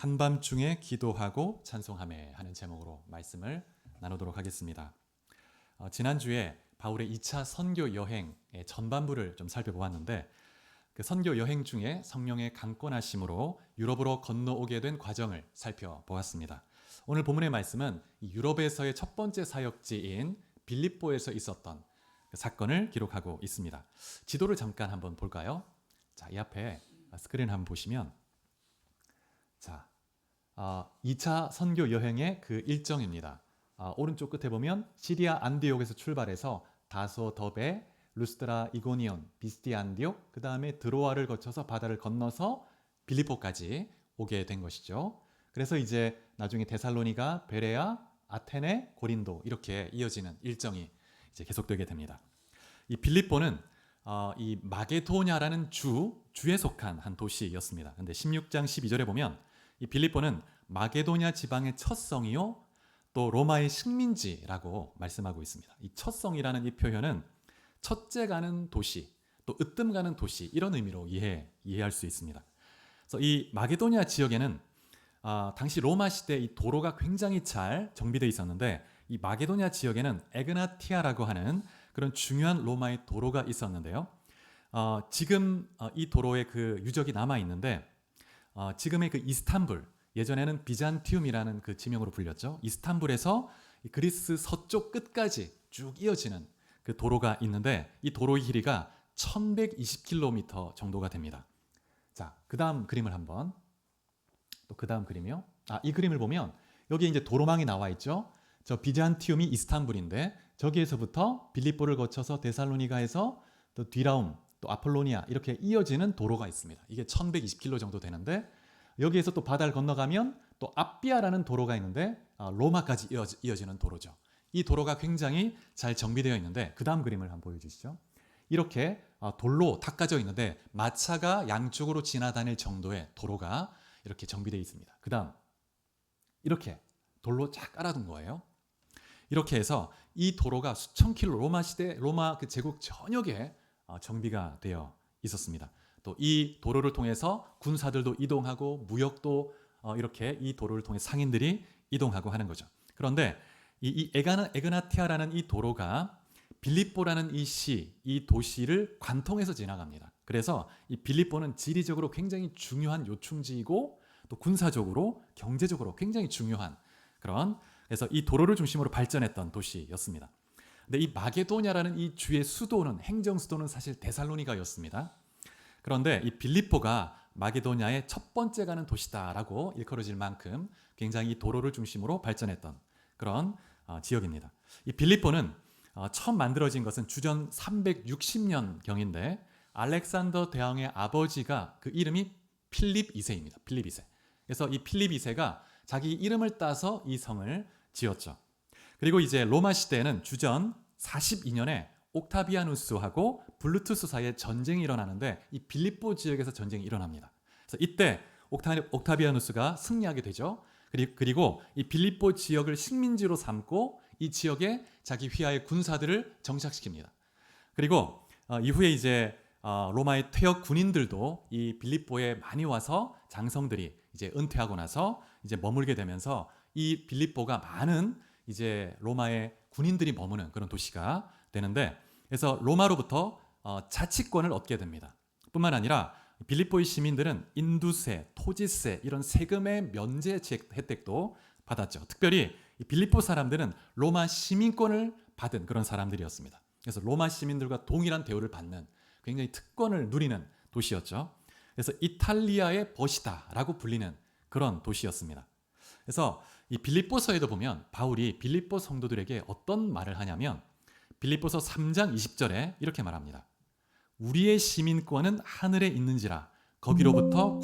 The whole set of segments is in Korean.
한밤중에 기도하고 찬송하며 하는 제목으로 말씀을 나누도록 하겠습니다. 지난주에 바울의 2차 선교 여행의 전반부를 좀 살펴보았는데 그 선교 여행 중에 성령의 강권하심으로 유럽으로 건너오게 된 과정을 살펴보았습니다. 오늘 본문의 말씀은 유럽에서의 첫 번째 사역지인 빌립보에서 있었던 그 사건을 기록하고 있습니다. 지도를 잠깐 한번 볼까요? 자, 이 앞에 스크린 한번 보시면 자, 2차 선교 여행의 그 일정입니다. 오른쪽 끝에 보면 시리아 안디옥에서 출발해서 다소 더베, 루스드라, 이고니온, 비스디 안디옥, 그 다음에 드로아를 거쳐서 바다를 건너서 빌립보까지 오게 된 것이죠. 그래서 이제 나중에 데살로니가, 베레아, 아테네, 고린도 이렇게 이어지는 일정이 이제 계속되게 됩니다. 이 빌립보는 이 마게도냐라는 주에 속한 한 도시였습니다. 근데 16장 12절에 보면 이 빌립보는 마게도냐 지방의 첫 성이요 또 로마의 식민지라고 말씀하고 있습니다. 이 첫 성이라는 이 표현은 첫째 가는 도시, 또 으뜸 가는 도시 이런 의미로 이해할 수 있습니다. 그래서 이 마게도냐 지역에는 당시 로마 시대 이 도로가 굉장히 잘 정비되어 있었는데 이 마게도냐 지역에는 에그나티아라고 하는 그런 중요한 로마의 도로가 있었는데요. 지금 이 도로의 그 유적이 남아 있는데 지금의 그 이스탄불, 예전에는 비잔티움이라는 그 지명으로 불렸죠. 이스탄불에서 그리스 서쪽 끝까지 쭉 이어지는 그 도로가 있는데 이 도로의 길이가 1120km 정도가 됩니다. 자, 그 다음 그림을 한번 또 그 다음 그림이요. 이 그림을 보면 여기 이제 도로망이 나와 있죠. 저 비잔티움이 이스탄불인데 저기에서부터 빌립보를 거쳐서 데살로니가에서 또 디라움, 또 아폴로니아 이렇게 이어지는 도로가 있습니다. 이게 1120km 정도 되는데 여기에서 또 바다를 건너가면 또 앞비아라는 도로가 있는데 로마까지 이어지는 도로죠. 이 도로가 굉장히 잘 정비되어 있는데 그 다음 그림을 한번 보여주시죠. 이렇게 돌로 닦아져 있는데 마차가 양쪽으로 지나다닐 정도의 도로가 이렇게 정비되어 있습니다. 그 다음 이렇게 돌로 쫙 깔아둔 거예요. 이렇게 해서 이 도로가 수천 킬로 로마 시대 로마 그 제국 전역에 정비가 되어 있었습니다. 또 이 도로를 통해서 군사들도 이동하고 무역도 이렇게 이 도로를 통해 상인들이 이동하고 하는 거죠. 그런데 이 에그나티아라는 이 도로가 빌립보라는 이 도시를 관통해서 지나갑니다. 그래서 이 빌립보는 지리적으로 굉장히 중요한 요충지이고 또 군사적으로 경제적으로 굉장히 중요한 그래서 이 도로를 중심으로 발전했던 도시였습니다. 근데 이 마게도냐라는 이 주의 수도는 행정 수도는 사실 데살로니가였습니다. 그런데 이 빌립보가 마게도냐의 첫 번째 가는 도시다라고 일컬어질 만큼 굉장히 이 도로를 중심으로 발전했던 그런 지역입니다. 이 빌립보는 처음 만들어진 것은 주전 360년 경인데 알렉산더 대왕의 아버지가 그 이름이 필립 2세입니다. 필립 2세. 그래서 이 필립 2세가 자기 이름을 따서 이 성을 지었죠. 그리고 이제 로마 시대에는 주전 42년에 옥타비아누스하고 블루투스 사이에 전쟁이 일어나는데 이 빌립보 지역에서 전쟁이 일어납니다. 그래서 이때 옥타비아누스가 승리하게 되죠. 그리고 이 빌립보 지역을 식민지로 삼고 이 지역에 자기 휘하의 군사들을 정착시킵니다. 그리고 이후에 이제 로마의 퇴역 군인들도 이 빌립보에 많이 와서 장성들이 이제 은퇴하고 나서 이제 머물게 되면서 이 빌립보가 많은 이제 로마의 군인들이 머무는 그런 도시가 되는데 그래서 로마로부터 자치권을 얻게 됩니다. 뿐만 아니라 빌립보의 시민들은 인두세, 토지세 이런 세금의 면제 혜택도 받았죠. 특별히 이 빌립보 사람들은 로마 시민권을 받은 그런 사람들이었습니다. 그래서 로마 시민들과 동일한 대우를 받는 굉장히 특권을 누리는 도시였죠. 그래서 이탈리아의 벗이다라고 불리는 그런 도시였습니다. 그래서 이 빌립보서에도 보면 바울이 빌립보 성도들에게 어떤 말을 하냐면 빌립보서 3장 20절에 이렇게 말합니다. 우리의 시민권은 하늘에 있는지라 거기로부터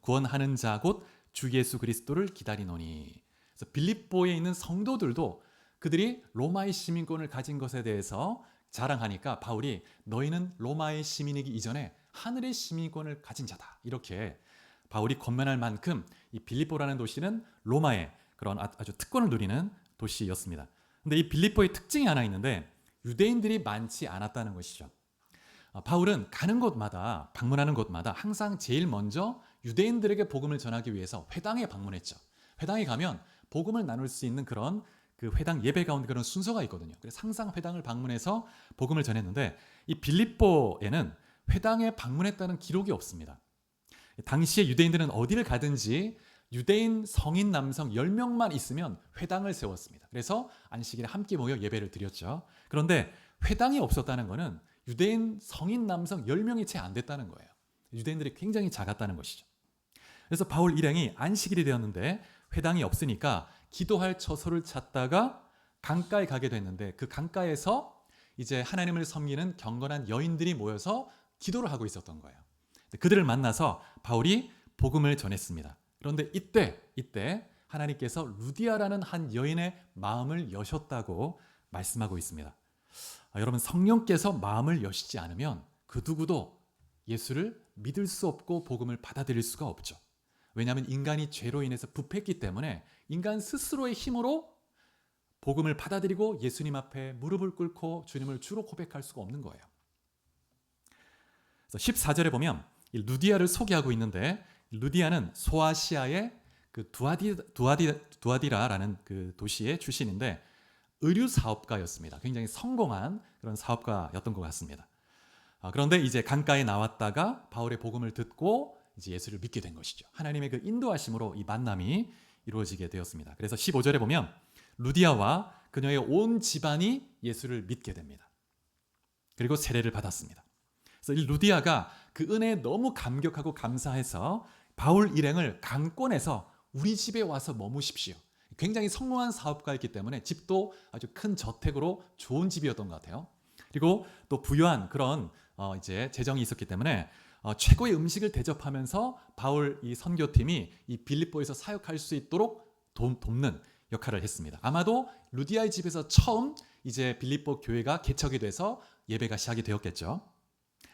구원하는 자 곧 주 예수 그리스도를 기다리노니. 그래서 빌립보에 있는 성도들도 그들이 로마의 시민권을 가진 것에 대해서 자랑하니까 바울이 너희는 로마의 시민이기 이전에 하늘의 시민권을 가진 자다. 이렇게 바울이 권면할 만큼 이 빌립보라는 도시는 로마의 그런 아주 특권을 누리는 도시였습니다. 근데 이 빌립보의 특징이 하나 있는데 유대인들이 많지 않았다는 것이죠. 바울은 가는 곳마다 방문하는 곳마다 항상 제일 먼저 유대인들에게 복음을 전하기 위해서 회당에 방문했죠. 회당에 가면 복음을 나눌 수 있는 그런 그 회당 예배 가운데 그런 순서가 있거든요. 그래서 항상 회당을 방문해서 복음을 전했는데 이 빌립보에는 회당에 방문했다는 기록이 없습니다. 당시에 유대인들은 어디를 가든지 유대인 성인 남성 10명만 있으면 회당을 세웠습니다. 그래서 안식일에 함께 모여 예배를 드렸죠. 그런데 회당이 없었다는 것은 유대인 성인 남성 10명이 채 안 됐다는 거예요. 유대인들이 굉장히 작았다는 것이죠. 그래서 바울 일행이 안식일이 되었는데 회당이 없으니까 기도할 처소를 찾다가 강가에 가게 됐는데 그 강가에서 이제 하나님을 섬기는 경건한 여인들이 모여서 기도를 하고 있었던 거예요. 그들을 만나서 바울이 복음을 전했습니다. 그런데 이때 하나님께서 루디아라는 한 여인의 마음을 여셨다고 말씀하고 있습니다. 여러분, 성령께서 마음을 여시지 않으면 그 누구도 예수를 믿을 수 없고 복음을 받아들일 수가 없죠. 왜냐하면 인간이 죄로 인해서 부패했기 때문에 인간 스스로의 힘으로 복음을 받아들이고 예수님 앞에 무릎을 꿇고 주님을 주로 고백할 수가 없는 거예요. 그래서 14절에 보면 루디아를 소개하고 있는데 루디아는 소아시아의 그 두아디라라는 그 도시의 출신인데 의류 사업가였습니다. 굉장히 성공한 그런 사업가였던 것 같습니다. 그런데 이제 강가에 나왔다가 바울의 복음을 듣고 이제 예수를 믿게 된 것이죠. 하나님의 그 인도하심으로 이 만남이 이루어지게 되었습니다. 그래서 15절에 보면 루디아와 그녀의 온 집안이 예수를 믿게 됩니다. 그리고 세례를 받았습니다. 그래서 이 루디아가 그 은혜에 너무 감격하고 감사해서 바울 일행을 강권해서 우리 집에 와서 머무십시오. 굉장히 성공한 사업가였기 때문에 집도 아주 큰 저택으로 좋은 집이었던 것 같아요. 그리고 또 부유한 그런 이제 재정이 있었기 때문에 최고의 음식을 대접하면서 바울 이 선교팀이 이 빌립보에서 사역할 수 있도록 돕는 역할을 했습니다. 아마도 루디아의 집에서 처음 이제 빌립보 교회가 개척이 돼서 예배가 시작이 되었겠죠.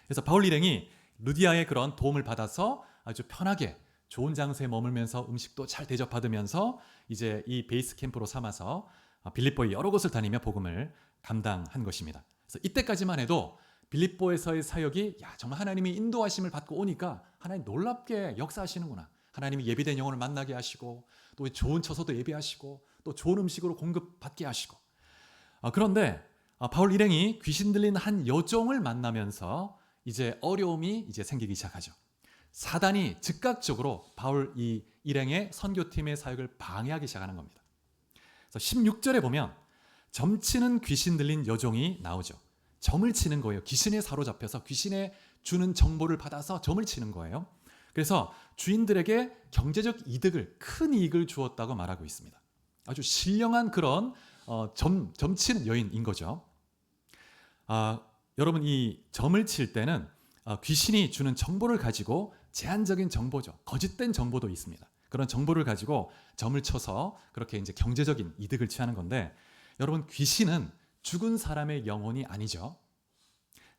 그래서 바울 일행이 루디아의 그런 도움을 받아서 아주 편하게 좋은 장소에 머물면서 음식도 잘 대접받으면서 이제 이 베이스 캠프로 삼아서 빌립보의 여러 곳을 다니며 복음을 감당한 것입니다. 그래서 이때까지만 해도 빌립보에서의 사역이 정말 하나님이 인도하심을 받고 오니까 하나님 놀랍게 역사하시는구나. 하나님이 예비된 영혼을 만나게 하시고 또 좋은 처소도 예배하시고 또 좋은 음식으로 공급받게 하시고 그런데 바울 일행이 귀신 들린 한 여종을 만나면서 이제 어려움이 이제 생기기 시작하죠. 사단이 즉각적으로 바울 이 일행의 선교팀의 사역을 방해하기 시작하는 겁니다. 그래서 16절에 보면 점치는 귀신 들린 여종이 나오죠. 점을 치는 거예요. 귀신에 사로잡혀서 귀신에 주는 정보를 받아서 점을 치는 거예요. 그래서 주인들에게 경제적 이득을, 큰 이익을 주었다고 말하고 있습니다. 아주 신령한 그런 점치는 여인인 거죠. 여러분, 이 점을 칠 때는 귀신이 주는 정보를 가지고 제한적인 정보죠. 거짓된 정보도 있습니다. 그런 정보를 가지고 점을 쳐서 그렇게 이제 경제적인 이득을 취하는 건데, 여러분, 귀신은 죽은 사람의 영혼이 아니죠.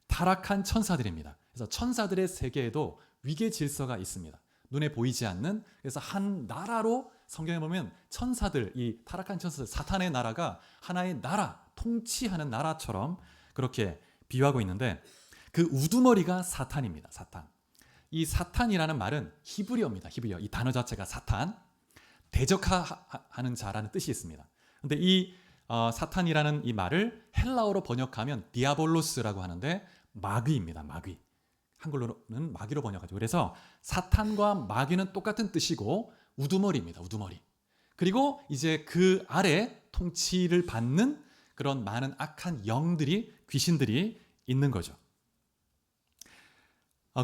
타락한 천사들입니다. 그래서 천사들의 세계에도 위계 질서가 있습니다. 눈에 보이지 않는, 그래서 한 나라로 성경에 보면 천사들, 이 타락한 천사들, 사탄의 나라가 하나의 나라, 통치하는 나라처럼 그렇게 비유하고 있는데, 그 우두머리가 사탄입니다. 사탄. 이 사탄이라는 말은 히브리어입니다. 히브리어. 이 단어 자체가 사탄, 대적하는 자라는 뜻이 있습니다. 그런데 이 사탄이라는 이 말을 헬라어로 번역하면 디아볼로스라고 하는데 마귀입니다. 마귀. 한글로는 마귀로 번역하죠. 그래서 사탄과 마귀는 똑같은 뜻이고 우두머리입니다. 우두머리. 그리고 이제 그 아래 통치를 받는 그런 많은 악한 영들이, 귀신들이 있는 거죠.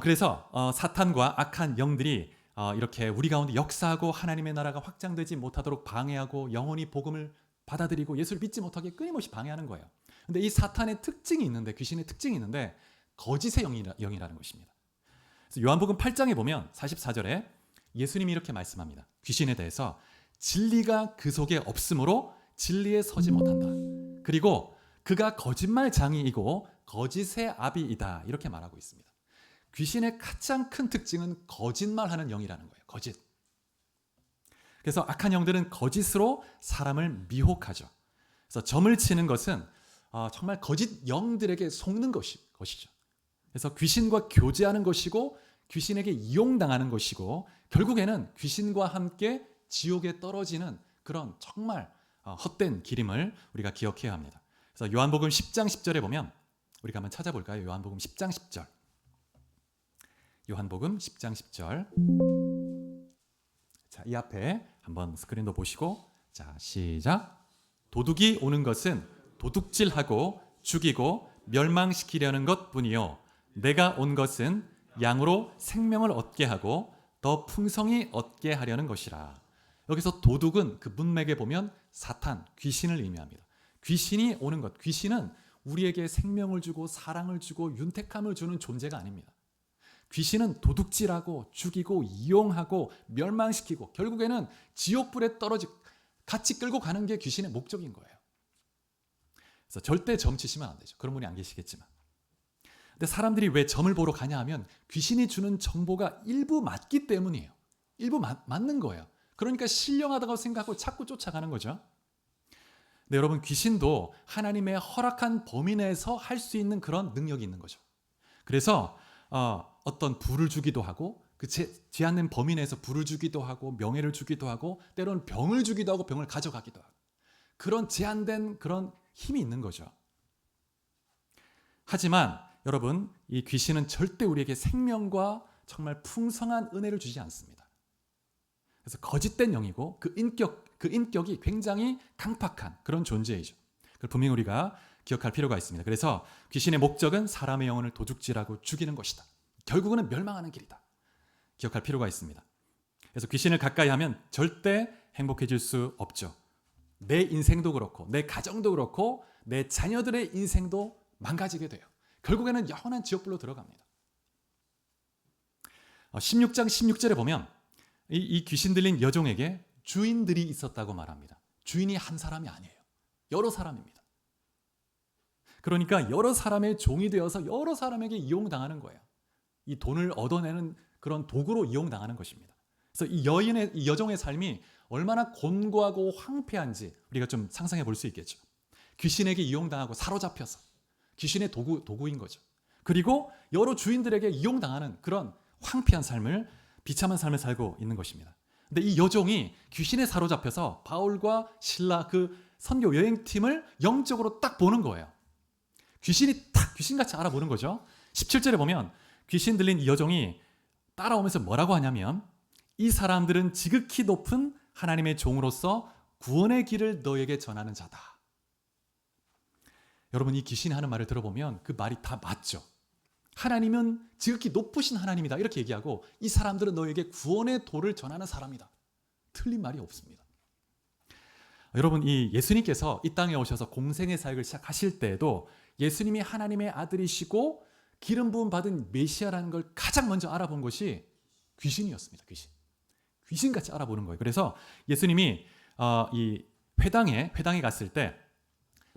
그래서 사탄과 악한 영들이 이렇게 우리 가운데 역사하고 하나님의 나라가 확장되지 못하도록 방해하고 영혼이 복음을 받아들이고 예수를 믿지 못하게 끊임없이 방해하는 거예요. 근데 이 사탄의 특징이 있는데, 귀신의 특징이 있는데 거짓의 영이라는 것입니다. 그래서 요한복음 8장에 보면 44절에 예수님이 이렇게 말씀합니다. 귀신에 대해서 진리가 그 속에 없으므로 진리에 서지 못한다. 그리고 그가 거짓말장이이고 거짓의 아비이다. 이렇게 말하고 있습니다. 귀신의 가장 큰 특징은 거짓말하는 영이라는 거예요. 거짓. 그래서 악한 영들은 거짓으로 사람을 미혹하죠. 그래서 점을 치는 것은 정말 거짓 영들에게 속는 것이죠. 그래서 귀신과 교제하는 것이고 귀신에게 이용당하는 것이고 결국에는 귀신과 함께 지옥에 떨어지는 그런 정말 헛된 길임을 우리가 기억해야 합니다. 그래서 요한복음 10장 10절에 보면 우리가 한번 찾아볼까요? 요한복음 10장 10절. 요한복음 10장 10절. 자, 이 앞에 한번 스크린도 보시고, 자, 시작. 도둑이 오는 것은 도둑질하고 죽이고 멸망시키려는 것뿐이요 내가 온 것은 양으로 생명을 얻게 하고 더 풍성히 얻게 하려는 것이라. 여기서 도둑은 그 문맥에 보면 사탄, 귀신을 의미합니다. 귀신이 오는 것, 귀신은 우리에게 생명을 주고 사랑을 주고 윤택함을 주는 존재가 아닙니다. 귀신은 도둑질하고 죽이고 이용하고 멸망시키고 결국에는 지옥불에 같이 끌고 가는 게 귀신의 목적인 거예요. 그래서 절대 점치시면 안 되죠. 그런 분이 안 계시겠지만. 근데 사람들이 왜 점을 보러 가냐 하면 귀신이 주는 정보가 일부 맞기 때문이에요. 일부 맞는 거예요. 그러니까 신령하다고 생각하고 자꾸 쫓아가는 거죠. 근데 여러분, 귀신도 하나님의 허락한 범위 내에서 할 수 있는 그런 능력이 있는 거죠. 그래서 어떤 부를 주기도 하고 그 제한된 범위 내에서 부를 주기도 하고 명예를 주기도 하고 때로는 병을 주기도 하고 병을 가져가기도 하고 그런 제한된 그런 힘이 있는 거죠. 하지만 여러분, 이 귀신은 절대 우리에게 생명과 정말 풍성한 은혜를 주지 않습니다. 그래서 거짓된 영이고 그 인격이 굉장히 강팍한 그런 존재이죠. 그걸 분명히 우리가 기억할 필요가 있습니다. 그래서 귀신의 목적은 사람의 영혼을 도둑질하고 죽이는 것이다. 결국은 멸망하는 길이다. 기억할 필요가 있습니다. 그래서 귀신을 가까이 하면 절대 행복해질 수 없죠. 내 인생도 그렇고 내 가정도 그렇고 내 자녀들의 인생도 망가지게 돼요. 결국에는 영원한 지옥불로 들어갑니다. 16장 16절에 보면 이 귀신 들린 여종에게 주인들이 있었다고 말합니다. 주인이 한 사람이 아니에요. 여러 사람입니다. 그러니까 여러 사람의 종이 되어서 여러 사람에게 이용당하는 거예요. 이 돈을 얻어내는 그런 도구로 이용당하는 것입니다. 그래서 이 여종의 삶이 얼마나 곤고하고 황폐한지 우리가 좀 상상해 볼 수 있겠죠. 귀신에게 이용당하고 사로잡혀서 귀신의 도구인 거죠. 그리고 여러 주인들에게 이용당하는 그런 황폐한 삶을, 비참한 삶을 살고 있는 것입니다. 근데 이 여종이 귀신에 사로잡혀서 바울과 실라 그 선교 여행팀을 영적으로 딱 보는 거예요. 귀신이 딱 귀신같이 알아보는 거죠. 17절에 보면 귀신 들린 이 여종이 따라오면서 뭐라고 하냐면 이 사람들은 지극히 높은 하나님의 종으로서 구원의 길을 너에게 전하는 자다. 여러분, 이 귀신이 하는 말을 들어보면 그 말이 다 맞죠. 하나님은 지극히 높으신 하나님이다 이렇게 얘기하고 이 사람들은 너에게 구원의 도를 전하는 사람이다. 틀린 말이 없습니다. 여러분, 이 예수님께서 이 땅에 오셔서 공생의 사역을 시작하실 때에도 예수님이 하나님의 아들이시고 기름 부음 받은 메시아라는 걸 가장 먼저 알아본 것이 귀신이었습니다. 귀신같이 알아보는 거예요. 그래서 예수님이 이 회당에 갔을 때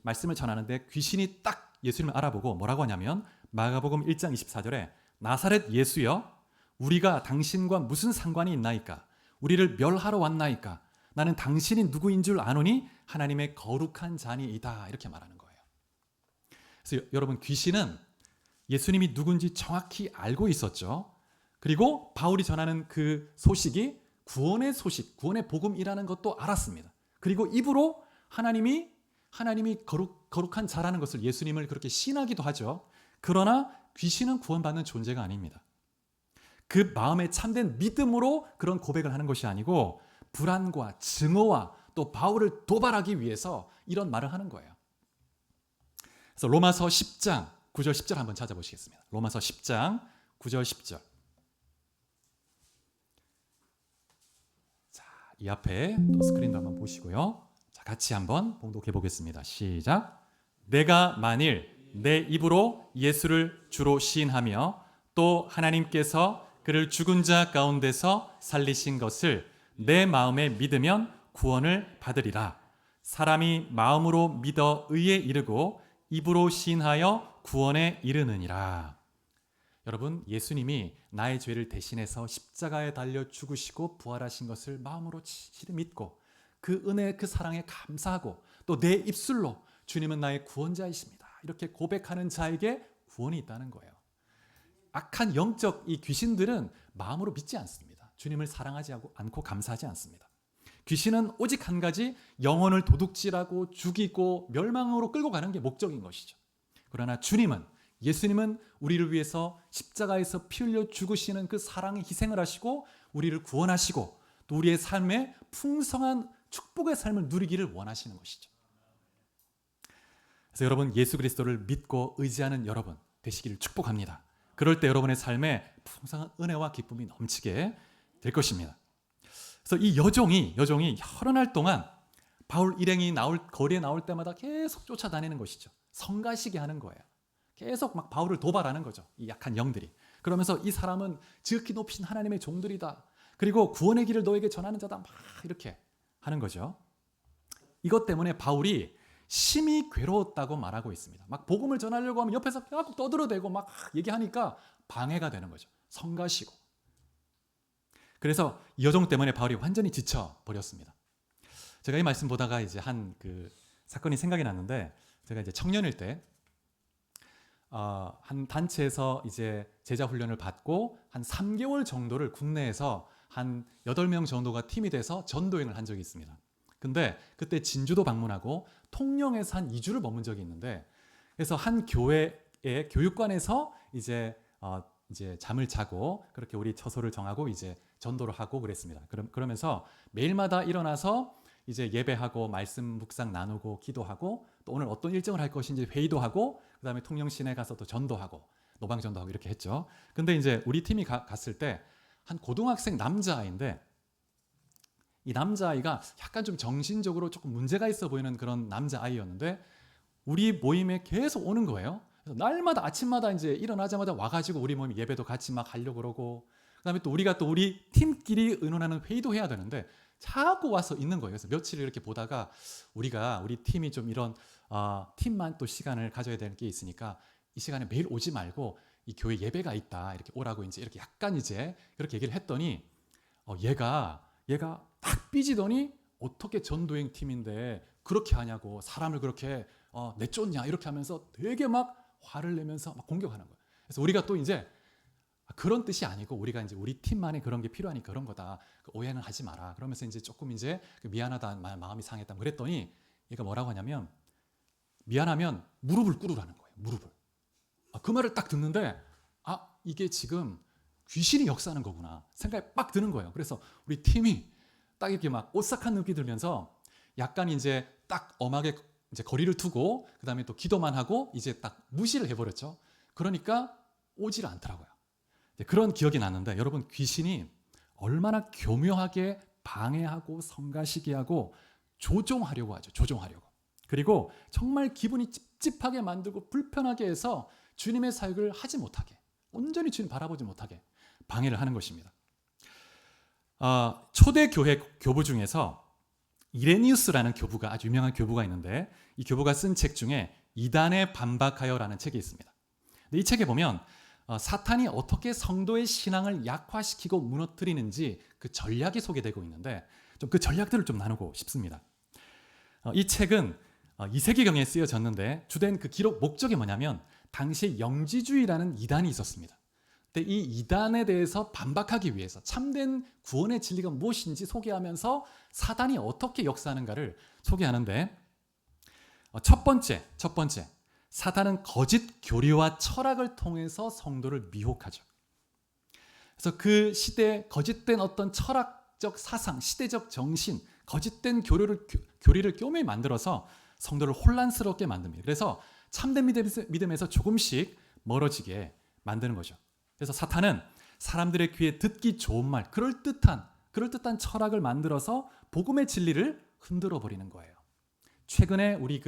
말씀을 전하는데 귀신이 딱 예수님을 알아보고 뭐라고 하냐면 마가복음 1장 24절에 나사렛 예수여 우리가 당신과 무슨 상관이 있나이까 우리를 멸하러 왔나이까 나는 당신이 누구인 줄 아노니 하나님의 거룩한 자니이다 이렇게 말하는 거예요. 그래서 여러분, 귀신은 예수님이 누군지 정확히 알고 있었죠. 그리고 바울이 전하는 그 소식이 구원의 소식, 구원의 복음이라는 것도 알았습니다. 그리고 입으로 하나님이 거룩한 자라는 것을 예수님을 그렇게 신하기도 하죠. 그러나 귀신은 구원받는 존재가 아닙니다. 그 마음에 참된 믿음으로 그런 고백을 하는 것이 아니고 불안과 증오와 또 바울을 도발하기 위해서 이런 말을 하는 거예요. 그래서 로마서 10장 9절 10절 한번 찾아보시겠습니다. 로마서 10장 9절 10절. 자, 이 앞에 또 스크린도 한번 보시고요. 자, 같이 한번 봉독해 보겠습니다. 시작. 내가 만일 내 입으로 예수를 주로 시인하며 또 하나님께서 그를 죽은 자 가운데서 살리신 것을 내 마음에 믿으면 구원을 받으리라. 사람이 마음으로 믿어 의에 이르고 입으로 시인하여 구원에 이르느니라. 여러분, 예수님이 나의 죄를 대신해서 십자가에 달려 죽으시고 부활하신 것을 마음으로 진실히 믿고 그 은혜, 그 사랑에 감사하고 또 내 입술로 주님은 나의 구원자이십니다 이렇게 고백하는 자에게 구원이 있다는 거예요. 악한 영적 이 귀신들은 마음으로 믿지 않습니다. 주님을 사랑하지 않고 감사하지 않습니다. 귀신은 오직 한 가지, 영혼을 도둑질하고 죽이고 멸망으로 끌고 가는 게 목적인 것이죠. 그러나 주님은, 예수님은 우리를 위해서 십자가에서 피 흘려 죽으시는 그 사랑의 희생을 하시고 우리를 구원하시고 또 우리의 삶에 풍성한 축복의 삶을 누리기를 원하시는 것이죠. 그래서 여러분, 예수 그리스도를 믿고 의지하는 여러분 되시기를 축복합니다. 그럴 때 여러분의 삶에 풍성한 은혜와 기쁨이 넘치게 될 것입니다. 그래서 이 여종이 여러 날 동안 바울 일행이 거리에 나올 때마다 계속 쫓아다니는 것이죠. 성가시게 하는 거예요. 계속 막 바울을 도발하는 거죠. 이 약한 영들이. 그러면서 이 사람은 지극히 높이신 하나님의 종들이다. 그리고 구원의 길을 너에게 전하는 자다. 막 이렇게 하는 거죠. 이것 때문에 바울이 심히 괴로웠다고 말하고 있습니다. 막 복음을 전하려고 하면 옆에서 계속 떠들어대고 막 얘기하니까 방해가 되는 거죠. 성가시고. 그래서 이 여종 때문에 바울이 완전히 지쳐 버렸습니다. 제가 이 말씀 보다가 이제 한 그 사건이 생각이 났는데, 제가 이제 청년일 때 한 단체에서 이제 제자 훈련을 받고 한 3개월 정도를 국내에서 한 8명 정도가 팀이 돼서 전도행을 한 적이 있습니다. 근데 그때 진주도 방문하고 통영에서 한 2주를 머문 적이 있는데, 그래서 한 교회의 교육관에서 이제 잠을 자고 그렇게 우리 처소를 정하고 이제 전도를 하고 그랬습니다. 그러면서 매일마다 일어나서 이제 예배하고 말씀 묵상 나누고 기도하고 또 오늘 어떤 일정을 할 것인지 회의도 하고 그다음에 통영 시내 가서 또 전도하고 노방 전도하고 이렇게 했죠. 근데 이제 우리 팀이 갔을 때 한 고등학생 남자아이인데, 이 남자아이가 약간 좀 정신적으로 조금 문제가 있어 보이는 그런 남자아이였는데 우리 모임에 계속 오는 거예요. 그래서 날마다 아침마다 이제 일어나자마자 와가지고 우리 모임 예배도 같이 막 하려고 그러고, 그다음에 또 우리가 또 우리 팀끼리 의논하는 회의도 해야 되는데 자꾸 와서 있는 거예요. 그래서 며칠 이렇게 보다가 우리 팀이 좀 이런 팀만 또 시간을 가져야 되는 게 있으니까 이 시간에 매일 오지 말고 이 교회 예배가 있다 이렇게 오라고 이제 이렇게 약간 이제 그렇게 얘기를 했더니 얘가 딱 삐지더니 어떻게 전도행 팀인데 그렇게 하냐고, 사람을 그렇게 내쫓냐 이렇게 하면서 되게 막 화를 내면서 막 공격하는 거예요. 그래서 우리가 또 이제 그런 뜻이 아니고 우리가 이제 우리 팀만의 그런 게 필요하니까 그런 거다. 오해는 하지 마라. 그러면서 이제 조금 이제 미안하다, 마음이 상했다 그랬더니 얘가 뭐라고 하냐면 미안하면 무릎을 꿇으라는 거예요. 무릎을. 그 말을 딱 듣는데 이게 지금 귀신이 역사하는 거구나 생각이 빡 드는 거예요. 그래서 우리 팀이 딱 이렇게 막 오싹한 눈빛 들면서 약간 이제 딱 엄하게 이제 거리를 두고 그다음에 또 기도만 하고 이제 딱 무시를 해버렸죠. 그러니까 오지를 않더라고요. 그런 기억이 났는데, 여러분, 귀신이 얼마나 교묘하게 방해하고 성가시게 하고 조종하려고 하죠. 조종하려고. 그리고 정말 기분이 찝찝하게 만들고 불편하게 해서 주님의 사역을 하지 못하게, 온전히 주님 바라보지 못하게 방해를 하는 것입니다. 초대 교회 교부 중에서 이레니우스라는 교부가, 아주 유명한 교부가 있는데 이 교부가 쓴 책 중에 이단에 반박하여라는 책이 있습니다. 근데 이 책에 보면 사탄이 어떻게 성도의 신앙을 약화시키고 무너뜨리는지 그 전략이 소개되고 있는데 좀 그 전략들을 좀 나누고 싶습니다. 이 책은 2세기경에 쓰여졌는데 주된 그 기록 목적이 뭐냐면 당시에 영지주의라는 이단이 있었습니다. 근데 이 이단에 대해서 반박하기 위해서 참된 구원의 진리가 무엇인지 소개하면서 사단이 어떻게 역사하는가를 소개하는데, 첫 번째 사탄은 거짓 교리와 철학을 통해서 성도를 미혹하죠. 그래서 그 시대에 거짓된 어떤 철학적 사상, 시대적 정신, 거짓된 교리를 교묘히 만들어서 성도를 혼란스럽게 만듭니다. 그래서 참된 믿음에서 조금씩 멀어지게 만드는 거죠. 그래서 사탄은 사람들의 귀에 듣기 좋은 말, 그럴듯한 철학을 만들어서 복음의 진리를 흔들어 버리는 거예요. 최근에 우리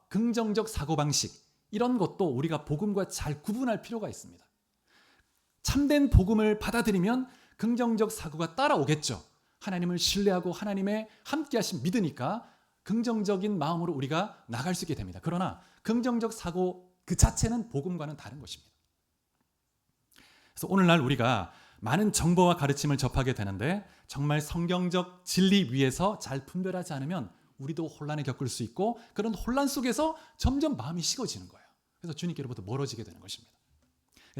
긍정적 사고방식, 이런 것도 우리가 복음과 잘 구분할 필요가 있습니다. 참된 복음을 받아들이면 긍정적 사고가 따라오겠죠. 하나님을 신뢰하고 하나님의 함께하심 믿으니까 긍정적인 마음으로 우리가 나갈 수 있게 됩니다. 그러나 긍정적 사고 그 자체는 복음과는 다른 것입니다. 그래서 오늘날 우리가 많은 정보와 가르침을 접하게 되는데 정말 성경적 진리 위에서 잘 분별하지 않으면 우리도 혼란을 겪을 수 있고, 그런 혼란 속에서 점점 마음이 식어지는 거예요. 그래서 주님께로부터 멀어지게 되는 것입니다.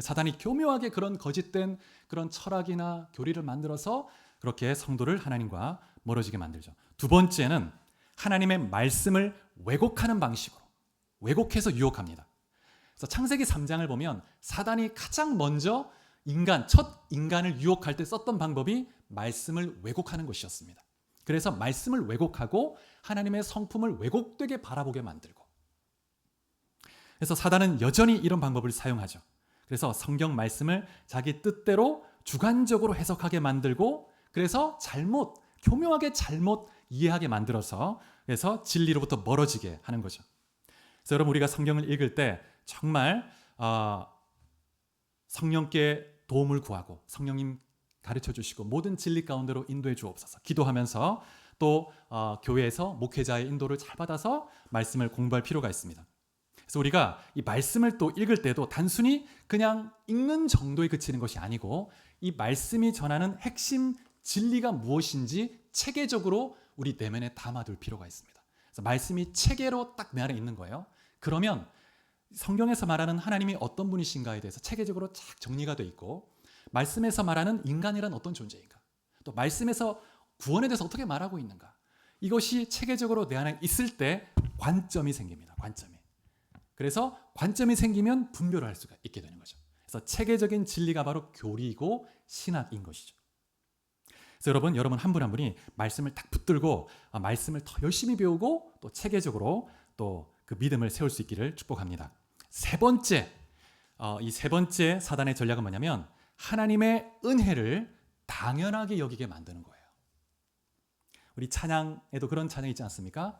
사단이 교묘하게 그런 거짓된 그런 철학이나 교리를 만들어서 그렇게 성도를 하나님과 멀어지게 만들죠. 두 번째는 하나님의 말씀을 왜곡하는 방식으로 왜곡해서 유혹합니다. 그래서 창세기 3장을 보면 사단이 가장 먼저 첫 인간을 유혹할 때 썼던 방법이 말씀을 왜곡하는 것이었습니다. 그래서 말씀을 왜곡하고 하나님의 성품을 왜곡되게 바라보게 만들고, 그래서 사단은 여전히 이런 방법을 사용하죠. 그래서 성경 말씀을 자기 뜻대로 주관적으로 해석하게 만들고, 그래서 교묘하게 잘못 이해하게 만들어서 그래서 진리로부터 멀어지게 하는 거죠. 그래서 여러분, 우리가 성경을 읽을 때 정말 성령께 도움을 구하고 성령님 가르쳐 주시고 모든 진리 가운데로 인도해 주옵소서 기도하면서 또 교회에서 목회자의 인도를 잘 받아서 말씀을 공부할 필요가 있습니다. 그래서 우리가 이 말씀을 또 읽을 때도 단순히 그냥 읽는 정도에 그치는 것이 아니고 이 말씀이 전하는 핵심 진리가 무엇인지 체계적으로 우리 내면에 담아둘 필요가 있습니다. 그래서 말씀이 체계로 딱 내 안에 있는 거예요. 그러면 성경에서 말하는 하나님이 어떤 분이신가에 대해서 체계적으로 쫙 정리가 돼 있고, 말씀에서 말하는 인간이란 어떤 존재인가, 또 말씀에서 구원에 대해서 어떻게 말하고 있는가, 이것이 체계적으로 내 안에 있을 때 관점이 생깁니다. 관점이. 그래서 관점이 생기면 분별을 할 수가 있게 되는 거죠. 그래서 체계적인 진리가 바로 교리이고 신학인 것이죠. 그래서 여러분 한 분 한 분이 말씀을 딱 붙들고 말씀을 더 열심히 배우고 또 체계적으로 또 그 믿음을 세울 수 있기를 축복합니다. 이 세 번째 사단의 전략은 뭐냐면 하나님의 은혜를 당연하게 여기게 만드는 거예요. 우리 찬양에도 그런 찬양이 있지 않습니까?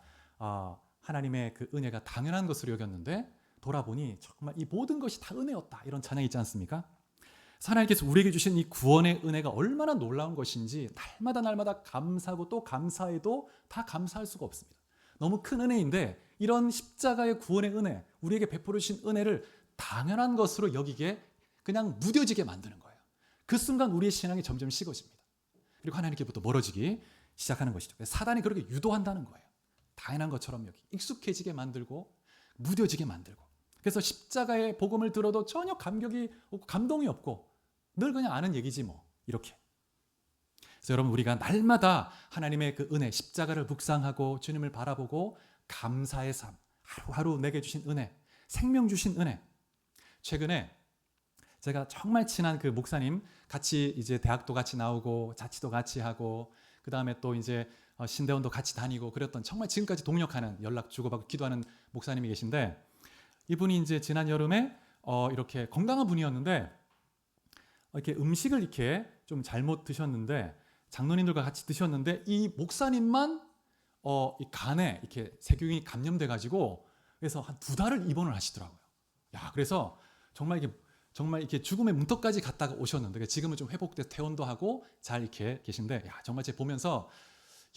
하나님의 그 은혜가 당연한 것으로 여겼는데 돌아보니 정말 이 모든 것이 다 은혜였다, 이런 찬양이 있지 않습니까? 하나님께서 우리에게 주신 이 구원의 은혜가 얼마나 놀라운 것인지 날마다 감사하고 또 감사해도 다 감사할 수가 없습니다. 너무 큰 은혜인데 이런 십자가의 구원의 은혜, 우리에게 베풀어 주신 은혜를 당연한 것으로 여기게 그냥 무뎌지게 만드는 거예요. 그 순간 우리의 신앙이 점점 식어집니다. 그리고 하나님께부터 멀어지기 시작하는 것이죠. 사단이 그렇게 유도한다는 거예요. 당연한 것처럼 여기 익숙해지게 만들고 무뎌지게 만들고, 그래서 십자가의 복음을 들어도 전혀 감격이 없고 감동이 없고 늘 그냥 아는 얘기지 뭐, 이렇게. 그래서 여러분, 우리가 날마다 하나님의 그 은혜, 십자가를 묵상하고 주님을 바라보고 감사의 삶, 하루하루 내게 주신 은혜, 생명 주신 은혜. 최근에 제가 정말 친한 그 목사님, 같이 이제 대학도 같이 나오고 자취도 같이 하고 그 다음에 또 이제 신대원도 같이 다니고 그랬던, 정말 지금까지 동력하는, 연락 주고받고 기도하는 목사님이 계신데, 이분이 이제 지난 여름에 이렇게 건강한 분이었는데 이렇게 음식을 이렇게 좀 잘못 드셨는데, 장로님들과 같이 드셨는데 이 목사님만 이 간에 이렇게 세균이 감염돼 가지고 그래서 한 2달을 입원을 하시더라고요. 야, 그래서 정말 이렇게 죽음의 문턱까지 갔다가 오셨는데 지금은 좀 회복돼서 퇴원도 하고 잘 이렇게 계신데, 야, 정말 제가 보면서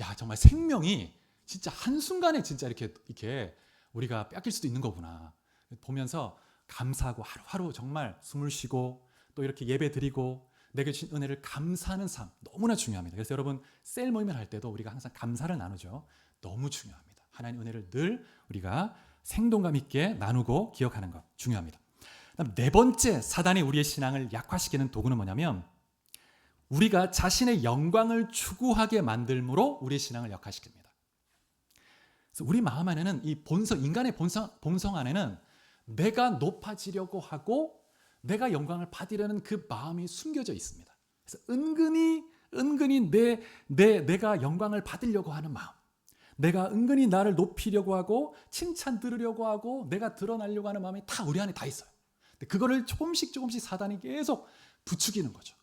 야, 정말 생명이 진짜 한순간에 진짜 이렇게 우리가 뺏길 수도 있는 거구나 보면서 감사하고 하루하루 정말 숨을 쉬고 또 이렇게 예배 드리고 내게 주신 은혜를 감사하는 삶, 너무나 중요합니다. 그래서 여러분, 셀 모임을 할 때도 우리가 항상 감사를 나누죠. 너무 중요합니다. 하나님 은혜를 늘 우리가 생동감 있게 나누고 기억하는 것 중요합니다. 그다음 네 번째, 사단이 우리의 신앙을 약화시키는 도구는 뭐냐면 우리가 자신의 영광을 추구하게 만들므로 우리의 신앙을 약화시킵니다. 그래서 우리 마음 안에는 이 인간의 본성 안에는 내가 높아지려고 하고 내가 영광을 받으려는 그 마음이 숨겨져 있습니다. 그래서 은근히 내가 영광을 받으려고 하는 마음, 내가 은근히 나를 높이려고 하고 칭찬 들으려고 하고 내가 드러나려고 하는 마음이 다 우리 안에 다 있어요. 근데 그거를 조금씩 사단이 계속 부추기는 거죠.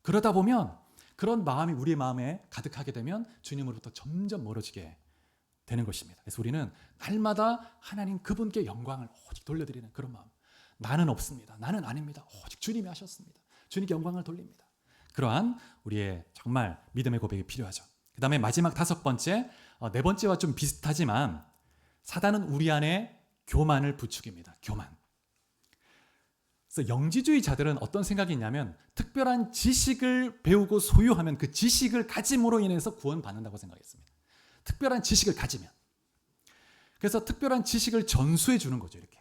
그러다 보면 그런 마음이 우리의 마음에 가득하게 되면 주님으로부터 점점 멀어지게 되는 것입니다. 그래서 우리는 날마다 하나님 그분께 영광을 오직 돌려드리는 그런 마음. 나는 없습니다. 나는 아닙니다. 오직 주님이 하셨습니다. 주님께 영광을 돌립니다. 그러한 우리의 정말 믿음의 고백이 필요하죠. 그 다음에 마지막 5번째, 4번째와 좀 비슷하지만 사단은 우리 안에 교만을 부추깁니다. 교만. 그래서 영지주의자들은 어떤 생각이 있냐면 특별한 지식을 배우고 소유하면 그 지식을 가짐으로 인해서 구원받는다고 생각했습니다. 특별한 지식을 가지면. 그래서 특별한 지식을 전수해 주는 거죠. 이렇게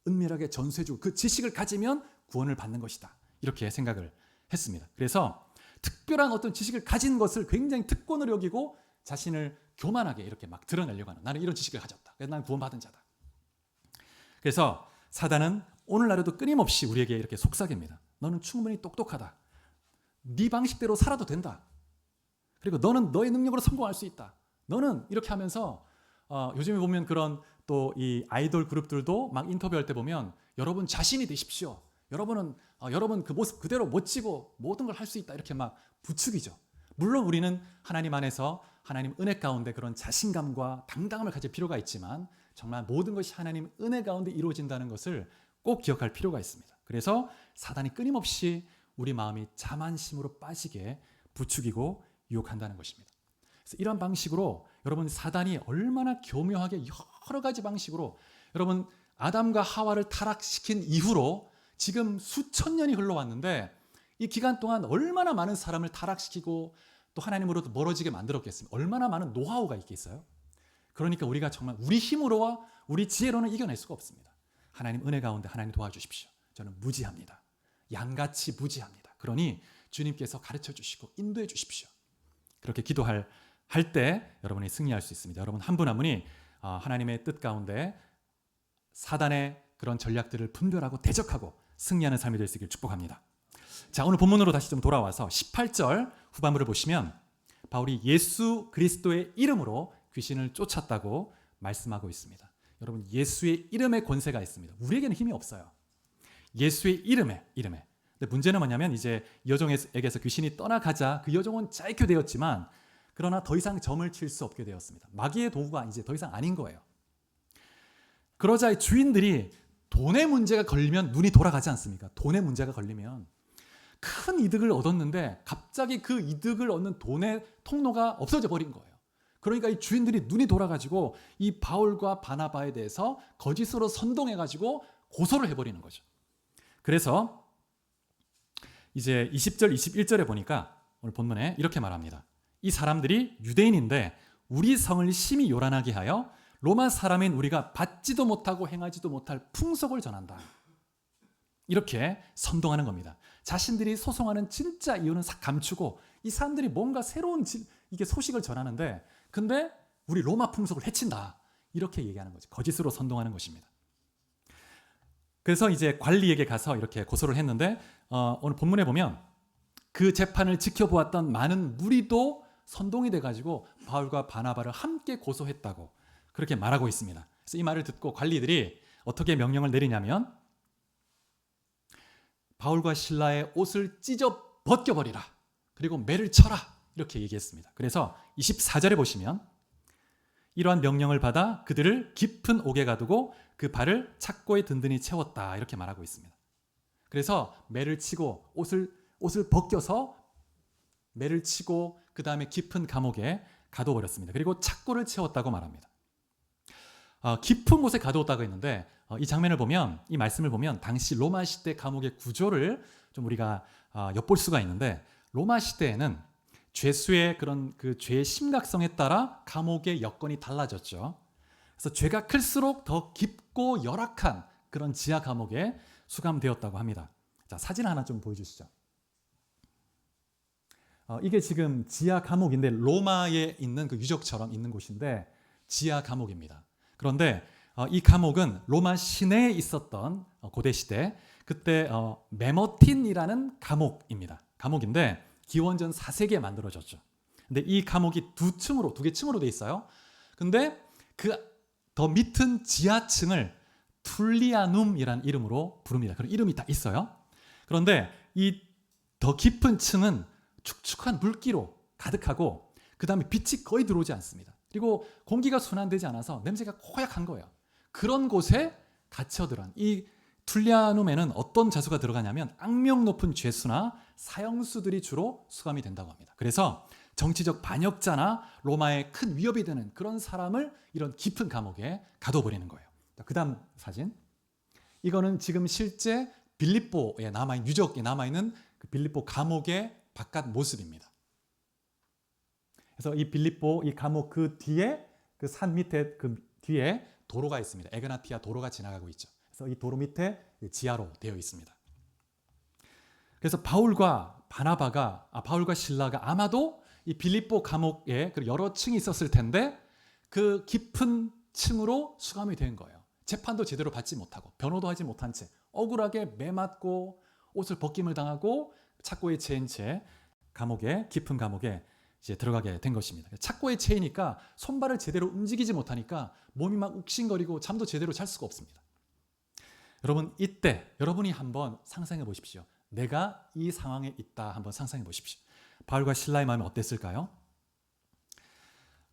은밀하게 전수해 주고 그 지식을 가지면 구원을 받는 것이다. 이렇게 생각을 했습니다. 그래서 특별한 어떤 지식을 가진 것을 굉장히 특권으로 여기고 자신을 교만하게 이렇게 막 드러내려고 하는, 나는 이런 지식을 가졌다. 그래서 나는 구원받은 자다. 그래서 사단은 오늘날에도 끊임없이 우리에게 이렇게 속삭입니다. 너는 충분히 똑똑하다. 네 방식대로 살아도 된다. 그리고 너는 너의 능력으로 성공할 수 있다. 너는 이렇게 하면서 요즘에 보면 그런 또 이 아이돌 그룹들도 막 인터뷰할 때 보면 여러분 자신이 되십시오. 여러분 그 모습 그대로 멋지고 모든 걸 할 수 있다. 이렇게 막 부추기죠. 물론 우리는 하나님 안에서 하나님 은혜 가운데 그런 자신감과 당당함을 가질 필요가 있지만 정말 모든 것이 하나님 은혜 가운데 이루어진다는 것을 꼭 기억할 필요가 있습니다. 그래서 사단이 끊임없이 우리 마음이 자만심으로 빠지게 부추기고 유혹한다는 것입니다. 그래서 이런 방식으로 여러분 사단이 얼마나 교묘하게 여러 가지 방식으로 여러분 아담과 하와를 타락시킨 이후로 지금 수천 년이 흘러왔는데 이 기간 동안 얼마나 많은 사람을 타락시키고 또 하나님으로부터 멀어지게 만들었겠습니까? 얼마나 많은 노하우가 있겠어요? 그러니까 우리가 정말 우리 힘으로와 우리 지혜로는 이겨낼 수가 없습니다. 하나님 은혜 가운데 하나님 도와주십시오. 저는 무지합니다. 양같이 무지합니다. 그러니 주님께서 가르쳐 주시고 인도해 주십시오. 그렇게 기도할 때 여러분이 승리할 수 있습니다. 여러분 한 분 한 분이 하나님의 뜻 가운데 사단의 그런 전략들을 분별하고 대적하고 승리하는 삶이 될 수 있기를 축복합니다. 자, 오늘 본문으로 다시 좀 돌아와서 18절 후반부를 보시면 바울이 예수 그리스도의 이름으로 귀신을 쫓았다고 말씀하고 있습니다. 여러분 예수의 이름에 권세가 있습니다. 우리에게는 힘이 없어요. 예수의 이름에. 근데 문제는 뭐냐면 이제 여종에게서 귀신이 떠나가자 그 여종은 자유케 되었지만 그러나 더 이상 점을 칠 수 없게 되었습니다. 마귀의 도구가 이제 더 이상 아닌 거예요. 그러자 주인들이 돈의 문제가 걸리면 눈이 돌아가지 않습니까? 돈의 문제가 걸리면 큰 이득을 얻었는데 갑자기 그 이득을 얻는 돈의 통로가 없어져 버린 거예요. 그러니까 이 주인들이 눈이 돌아가지고 이 바울과 바나바에 대해서 거짓으로 선동해가지고 고소를 해버리는 거죠. 그래서 이제 20절, 21절에 보니까 오늘 본문에 이렇게 말합니다. 이 사람들이 유대인인데 우리 성을 심히 요란하게 하여 로마 사람인 우리가 받지도 못하고 행하지도 못할 풍속을 전한다. 이렇게 선동하는 겁니다. 자신들이 소송하는 진짜 이유는 감추고 이 사람들이 뭔가 새로운 이게 소식을 전하는데 근데 우리 로마 풍속을 해친다. 이렇게 얘기하는 거죠. 거짓으로 선동하는 것입니다. 그래서 이제 관리에게 가서 이렇게 고소를 했는데 오늘 본문에 보면 그 재판을 지켜보았던 많은 무리도 선동이 돼가지고 바울과 바나바를 함께 고소했다고 그렇게 말하고 있습니다. 그래서 이 말을 듣고 관리들이 어떻게 명령을 내리냐면 바울과 실라의 옷을 찢어 벗겨버리라. 그리고 매를 쳐라. 이렇게 얘기했습니다. 그래서 24절에 보시면 이러한 명령을 받아 그들을 깊은 옥에 가두고 그 발을 착고에 든든히 채웠다. 이렇게 말하고 있습니다. 그래서 매를 치고 옷을 벗겨서 매를 치고 그 다음에 깊은 감옥에 가둬버렸습니다. 그리고 착고를 채웠다고 말합니다. 깊은 곳에 가두었다고 했는데 이 장면을 보면 이 말씀을 보면 당시 로마 시대 감옥의 구조를 좀 우리가 엿볼 수가 있는데 로마 시대에는 죄수의 그런 그 죄의 심각성에 따라 감옥의 여건이 달라졌죠. 그래서 죄가 클수록 더 깊고 열악한 그런 지하 감옥에 수감되었다고 합니다. 자, 사진 하나 좀 보여주시죠. 이게 지금 지하 감옥인데 로마에 있는 그 유적처럼 있는 곳인데 지하 감옥입니다. 그런데 이 감옥은 로마 시내에 있었던 고대 시대 그때 메머틴이라는 감옥인데 기원전 4세기에 만들어졌죠. 근데 이 감옥이 두 개 층으로 돼 있어요. 근데 그 더 밑은 지하층을 툴리아눔이라는 이름으로 부릅니다. 그런 이름이 다 있어요. 그런데 이 더 깊은 층은 축축한 물기로 가득하고 그 다음에 빛이 거의 들어오지 않습니다. 그리고 공기가 순환되지 않아서 냄새가 고약한 거예요. 그런 곳에 갇혀들은 이 툴리아눔에는 어떤 자수가 들어가냐면 악명 높은 죄수나 사형수들이 주로 수감이 된다고 합니다. 그래서 정치적 반역자나 로마에 큰 위협이 되는 그런 사람을 이런 깊은 감옥에 가둬버리는 거예요. 그 다음 사진. 이거는 지금 실제 빌립보에 남아있는 유적에 남아있는 그 빌립보 감옥의 바깥 모습입니다. 그래서 이 빌립보 이 감옥 그 뒤에 그 산 밑에 그 뒤에 도로가 있습니다. 에그나티아 도로가 지나가고 있죠. 그래서 이 도로 밑에 지하로 되어 있습니다. 그래서 바울과 실라가 아마도 이 빌립보 감옥에 여러 층이 있었을 텐데 그 깊은 층으로 수감이 된 거예요. 재판도 제대로 받지 못하고 변호도 하지 못한 채 억울하게 매맞고 옷을 벗김을 당하고 착고에 채인 채 깊은 감옥에 이제 들어가게 된 것입니다. 착고에 채이니까 손발을 제대로 움직이지 못하니까 몸이 막 욱신거리고 잠도 제대로 잘 수가 없습니다. 여러분, 이때 여러분이 한번 상상해 보십시오. 내가 이 상황에 있다 한번 상상해 보십시오. 바울과 실라의 마음이 어땠을까요?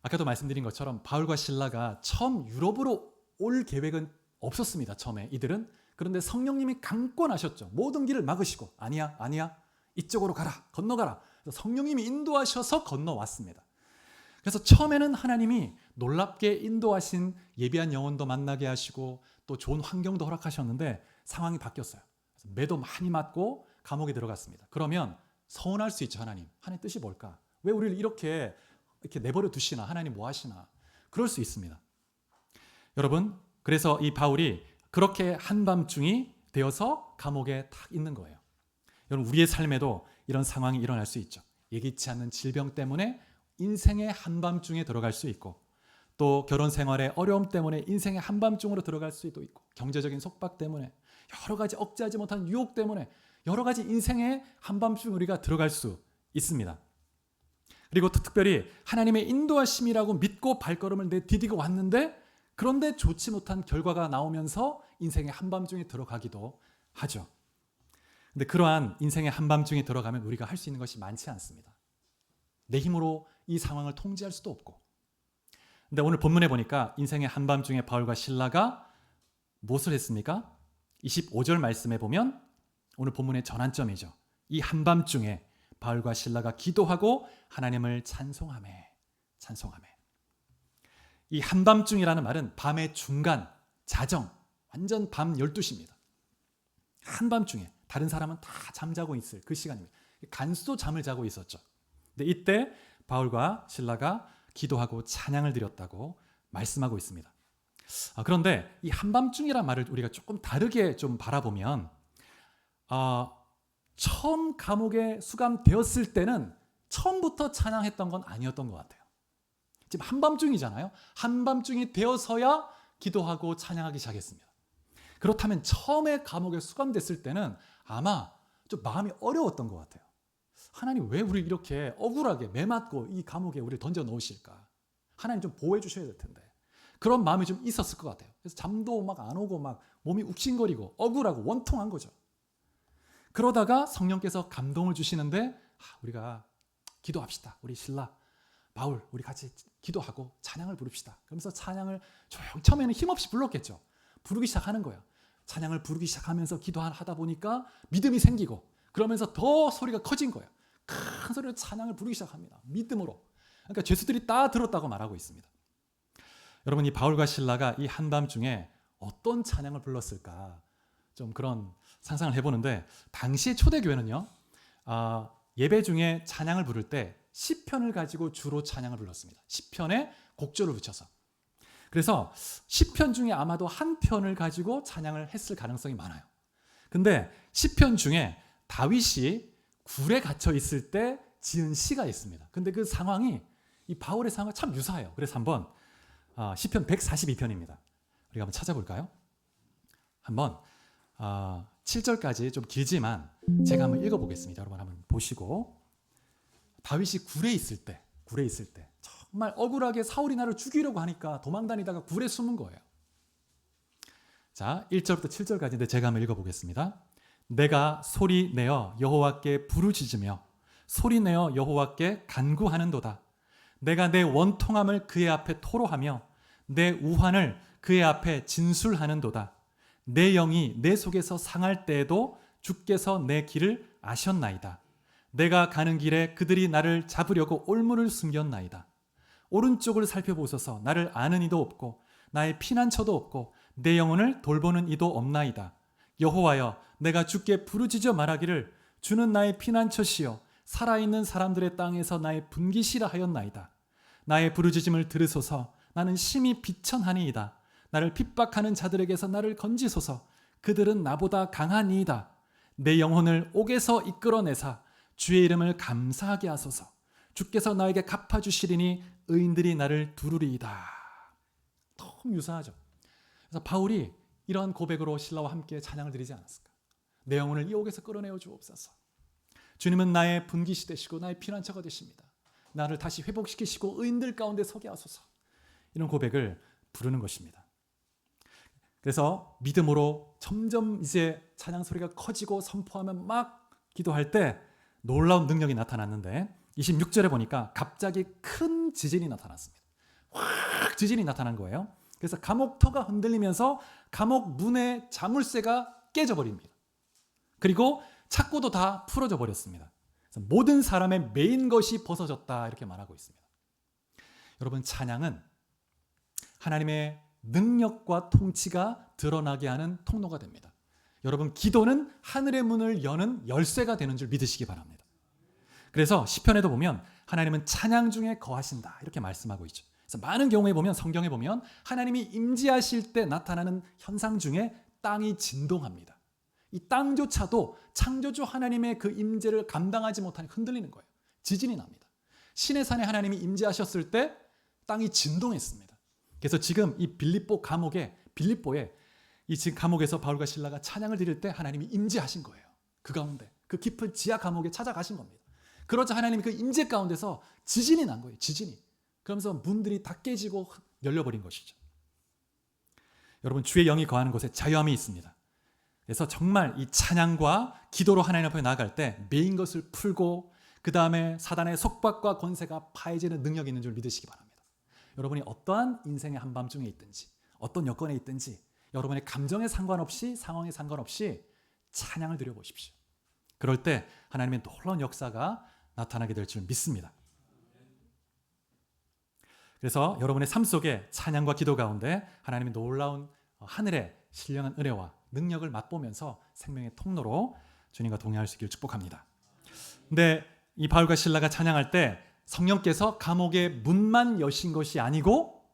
아까도 말씀드린 것처럼 바울과 실라가 처음 유럽으로 올 계획은 없었습니다. 처음에 이들은. 그런데 성령님이 강권하셨죠. 모든 길을 막으시고 아니야 이쪽으로 가라, 건너가라. 그래서 성령님이 인도하셔서 건너왔습니다. 그래서 처음에는 하나님이 놀랍게 인도하신 예비한 영혼도 만나게 하시고 또 좋은 환경도 허락하셨는데 상황이 바뀌었어요. 그래서 매도 많이 맞고 감옥에 들어갔습니다. 그러면 서운할 수 있죠. 하나님 뜻이 뭘까? 왜 우리를 이렇게 내버려 두시나? 하나님 뭐 하시나? 그럴 수 있습니다. 여러분, 그래서 이 바울이 그렇게 한밤중이 되어서 감옥에 탁 있는 거예요. 여러분, 우리의 삶에도 이런 상황이 일어날 수 있죠. 예기치 않는 질병 때문에 인생의 한밤중에 들어갈 수 있고, 또 결혼 생활의 어려움 때문에 인생의 한밤중으로 들어갈 수도 있고, 경제적인 속박 때문에, 여러 가지 억제하지 못한 유혹 때문에 여러 가지 인생의 한밤중 우리가 들어갈 수 있습니다. 그리고 특별히 하나님의 인도하심이라고 믿고 발걸음을 내디디고 왔는데, 그런데 좋지 못한 결과가 나오면서 인생의 한밤중에 들어가기도 하죠. 근데 그러한 인생의 한밤중에 들어가면 우리가 할 수 있는 것이 많지 않습니다. 내 힘으로 이 상황을 통제할 수도 없고. 근데 오늘 본문에 보니까 인생의 한밤중에 바울과 실라가 무엇을 했습니까? 25절 말씀에 보면 오늘 본문의 전환점이죠. 이 한밤중에 바울과 실라가 기도하고 하나님을 찬송하매. 이 한밤중이라는 말은 밤의 중간, 자정, 완전 밤 12시입니다. 한밤중에 다른 사람은 다 잠자고 있을 그 시간입니다. 간수도 잠을 자고 있었죠. 근데 이때 바울과 실라가 기도하고 찬양을 드렸다고 말씀하고 있습니다. 그런데 이 한밤중이라는 말을 우리가 조금 다르게 좀 바라보면 처음 감옥에 수감되었을 때는 처음부터 찬양했던 건 아니었던 것 같아요. 지금 한밤중이잖아요. 한밤중이 되어서야 기도하고 찬양하기 시작했습니다. 그렇다면 처음에 감옥에 수감됐을 때는 아마 좀 마음이 어려웠던 것 같아요. 하나님 왜 우리 이렇게 억울하게 매맞고 이 감옥에 우리를 던져 넣으실까? 하나님 좀 보호해 주셔야 될 텐데. 그런 마음이 좀 있었을 것 같아요. 그래서 잠도 막 안 오고 막 몸이 욱신거리고 억울하고 원통한 거죠. 그러다가 성령께서 감동을 주시는데 우리가 기도합시다. 우리 신라, 바울 우리 같이 기도하고 찬양을 부릅시다. 그러면서 찬양을 조용히 처음에는 힘없이 불렀겠죠. 부르기 시작하는 거예요. 찬양을 부르기 시작하면서 기도하다 보니까 믿음이 생기고 그러면서 더 소리가 커진 거예요. 큰 소리로 찬양을 부르기 시작합니다. 믿음으로. 그러니까 죄수들이 다 들었다고 말하고 있습니다. 여러분, 이 바울과 실라가 이 한밤중에 어떤 찬양을 불렀을까? 좀 그런 상상을 해보는데 당시의 초대교회는요. 예배 중에 찬양을 부를 때 시편을 가지고 주로 찬양을 불렀습니다. 시편에 곡조를 붙여서. 그래서 시편 중에 아마도 한 편을 가지고 찬양을 했을 가능성이 많아요. 근데 시편 중에 다윗이 굴에 갇혀 있을 때 지은 시가 있습니다. 근데 그 상황이 이 바울의 상황과 참 유사해요. 그래서 한번 시편 142편입니다. 우리가 한번 찾아볼까요? 한번 7절까지 좀 길지만 제가 한번 읽어보겠습니다. 여러분 한번 보시고. 다윗이 굴에 있을 때 정말 억울하게 사울이 나를 죽이려고 하니까 도망다니다가 굴에 숨은 거예요. 자, 1절부터 7절까지인데 제가 한번 읽어보겠습니다. 내가 소리내어 여호와께 부르짖으며 소리내어 여호와께 간구하는도다. 내가 내 원통함을 그의 앞에 토로하며 내 우환을 그의 앞에 진술하는도다. 내 영이 내 속에서 상할 때에도 주께서 내 길을 아셨나이다. 내가 가는 길에 그들이 나를 잡으려고 올무를 숨겼나이다. 오른쪽을 살펴보소서. 나를 아는 이도 없고 나의 피난처도 없고 내 영혼을 돌보는 이도 없나이다. 여호와여, 내가 주께 부르짖어 말하기를 주는 나의 피난처시여 살아있는 사람들의 땅에서 나의 분기시라 하였나이다. 나의 부르짖음을 들으소서. 나는 심히 비천하니이다. 나를 핍박하는 자들에게서 나를 건지소서. 그들은 나보다 강하니이다. 내 영혼을 옥에서 이끌어내사 주의 이름을 감사하게 하소서. 주께서 나에게 갚아주시리니 의인들이 나를 두루리이다. 너무 유사하죠. 그래서 바울이 이러한 고백으로 신라와 함께 찬양을 드리지 않았을까? 내 영혼을 이 옥에서 끌어내어 주옵소서. 주님은 나의 분기시 되시고 나의 피난처가 되십니다. 나를 다시 회복시키시고 의인들 가운데 서게 하소서. 이런 고백을 부르는 것입니다. 그래서 믿음으로 점점 이제 찬양 소리가 커지고 선포하면 막 기도할 때 놀라운 능력이 나타났는데 26절에 보니까 갑자기 큰 지진이 나타났습니다. 확 지진이 나타난 거예요. 그래서 감옥터가 흔들리면서 감옥 문의 자물쇠가 깨져버립니다. 그리고 착고도 다 풀어져 버렸습니다. 그래서 모든 사람의 메인 것이 벗어졌다 이렇게 말하고 있습니다. 여러분, 찬양은 하나님의 능력과 통치가 드러나게 하는 통로가 됩니다. 여러분, 기도는 하늘의 문을 여는 열쇠가 되는 줄 믿으시기 바랍니다. 그래서 시편에도 보면 하나님은 찬양 중에 거하신다 이렇게 말씀하고 있죠. 그래서 많은 경우에 보면 성경에 보면 하나님이 임재하실 때 나타나는 현상 중에 땅이 진동합니다. 이 땅조차도 창조주 하나님의 그 임재를 감당하지 못하니 흔들리는 거예요. 지진이 납니다. 신의 산에 하나님이 임재하셨을 때 땅이 진동했습니다. 그래서 지금 이 빌립보에 이 지금 감옥에서 바울과 실라가 찬양을 드릴 때 하나님이 임재하신 거예요. 그 가운데 그 깊은 지하 감옥에 찾아가신 겁니다. 그러자 하나님이 그 임재 가운데서 지진이 난 거예요. 지진이. 그러면서 문들이 다 깨지고 열려버린 것이죠. 여러분, 주의 영이 거하는 곳에 자유함이 있습니다. 그래서 정말 이 찬양과 기도로 하나님 앞에 나아갈 때 메인 것을 풀고 그 다음에 사단의 속박과 권세가 파해지는 능력이 있는 줄 믿으시기 바랍니다. 여러분이 어떠한 인생의 한밤중에 있든지 어떤 여건에 있든지 여러분의 감정에 상관없이 상황에 상관없이 찬양을 드려보십시오. 그럴 때 하나님의 놀라운 역사가 나타나게 될 줄 믿습니다. 그래서 여러분의 삶 속에 찬양과 기도 가운데 하나님의 놀라운 하늘의 신령한 은혜와 능력을 맛보면서 생명의 통로로 주님과 동행할 수 있기를 축복합니다. 근데 이 바울과 실라가 찬양할 때 성령께서 감옥의 문만 여신 것이 아니고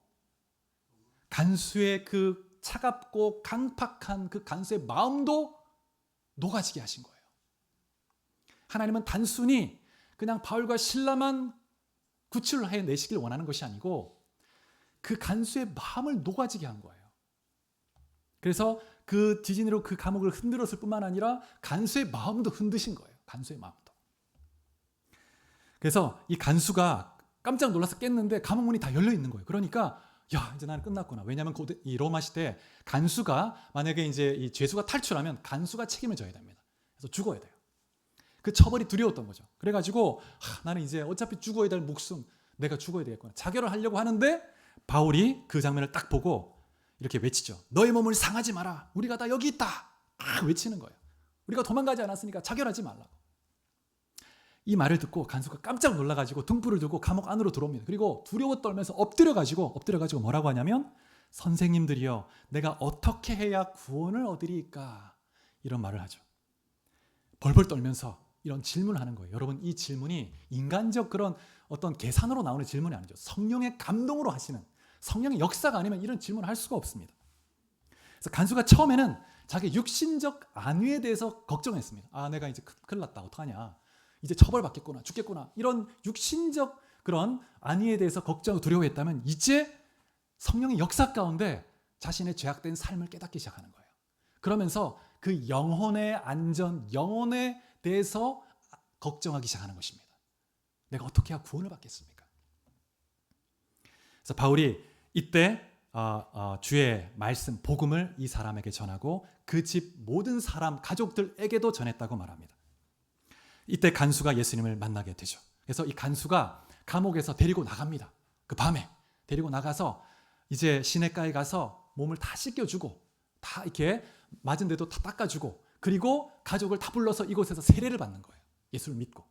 간수의 그 차갑고 강팍한 그 간수의 마음도 녹아지게 하신 거예요. 하나님은 단순히 그냥 바울과 실라만 구출을 해내시길 원하는 것이 아니고 그 간수의 마음을 녹아지게 한 거예요. 그래서 그 지진으로 그 감옥을 흔들었을 뿐만 아니라 간수의 마음도 흔드신 거예요. 간수의 마음도. 그래서 이 간수가 깜짝 놀라서 깼는데 감옥 문이 다 열려 있는 거예요. 그러니까 야, 이제 나는 끝났구나. 왜냐하면 이 로마 시대 간수가 만약에 이제 이 죄수가 탈출하면 간수가 책임을 져야 됩니다. 그래서 죽어야 돼요. 그 처벌이 두려웠던 거죠. 그래가지고 나는 이제 어차피 죽어야 될 목숨, 내가 죽어야 되겠구나. 자결을 하려고 하는데 바울이 그 장면을 딱 보고 이렇게 외치죠. 너의 몸을 상하지 마라. 우리가 다 여기 있다. 외치는 거예요. 우리가 도망가지 않았으니까 자결하지 말라고. 이 말을 듣고 간수가 깜짝 놀라가지고 등불을 들고 감옥 안으로 들어옵니다. 그리고 두려워 떨면서 엎드려가지고 뭐라고 하냐면 선생님들이여 내가 어떻게 해야 구원을 얻으리까 이런 말을 하죠. 벌벌 떨면서 이런 질문을 하는 거예요. 여러분, 이 질문이 인간적 그런 어떤 계산으로 나오는 질문이 아니죠. 성령의 감동으로 하시는, 성령의 역사가 아니면 이런 질문을 할 수가 없습니다. 그래서 간수가 처음에는 자기 육신적 안위에 대해서 걱정했습니다. 아, 내가 이제 큰일 났다. 어떡하냐. 이제 처벌받겠구나. 죽겠구나. 이런 육신적 그런 안위에 대해서 걱정하고 두려워했다면 이제 성령의 역사 가운데 자신의 죄악된 삶을 깨닫기 시작하는 거예요. 그러면서 그 영혼의 안전, 영혼에 대해서 걱정하기 시작하는 것입니다. 내가 어떻게 해야 구원을 받겠습니까? 그래서 바울이 이때 주의 말씀, 복음을 이 사람에게 전하고 그 집 모든 사람, 가족들에게도 전했다고 말합니다. 이때 간수가 예수님을 만나게 되죠. 그래서 이 간수가 감옥에서 데리고 나갑니다. 그 밤에 데리고 나가서 이제 시냇가에 가서 몸을 다 씻겨주고 다 이렇게 맞은 데도 다 닦아주고 그리고 가족을 다 불러서 이곳에서 세례를 받는 거예요. 예수를 믿고.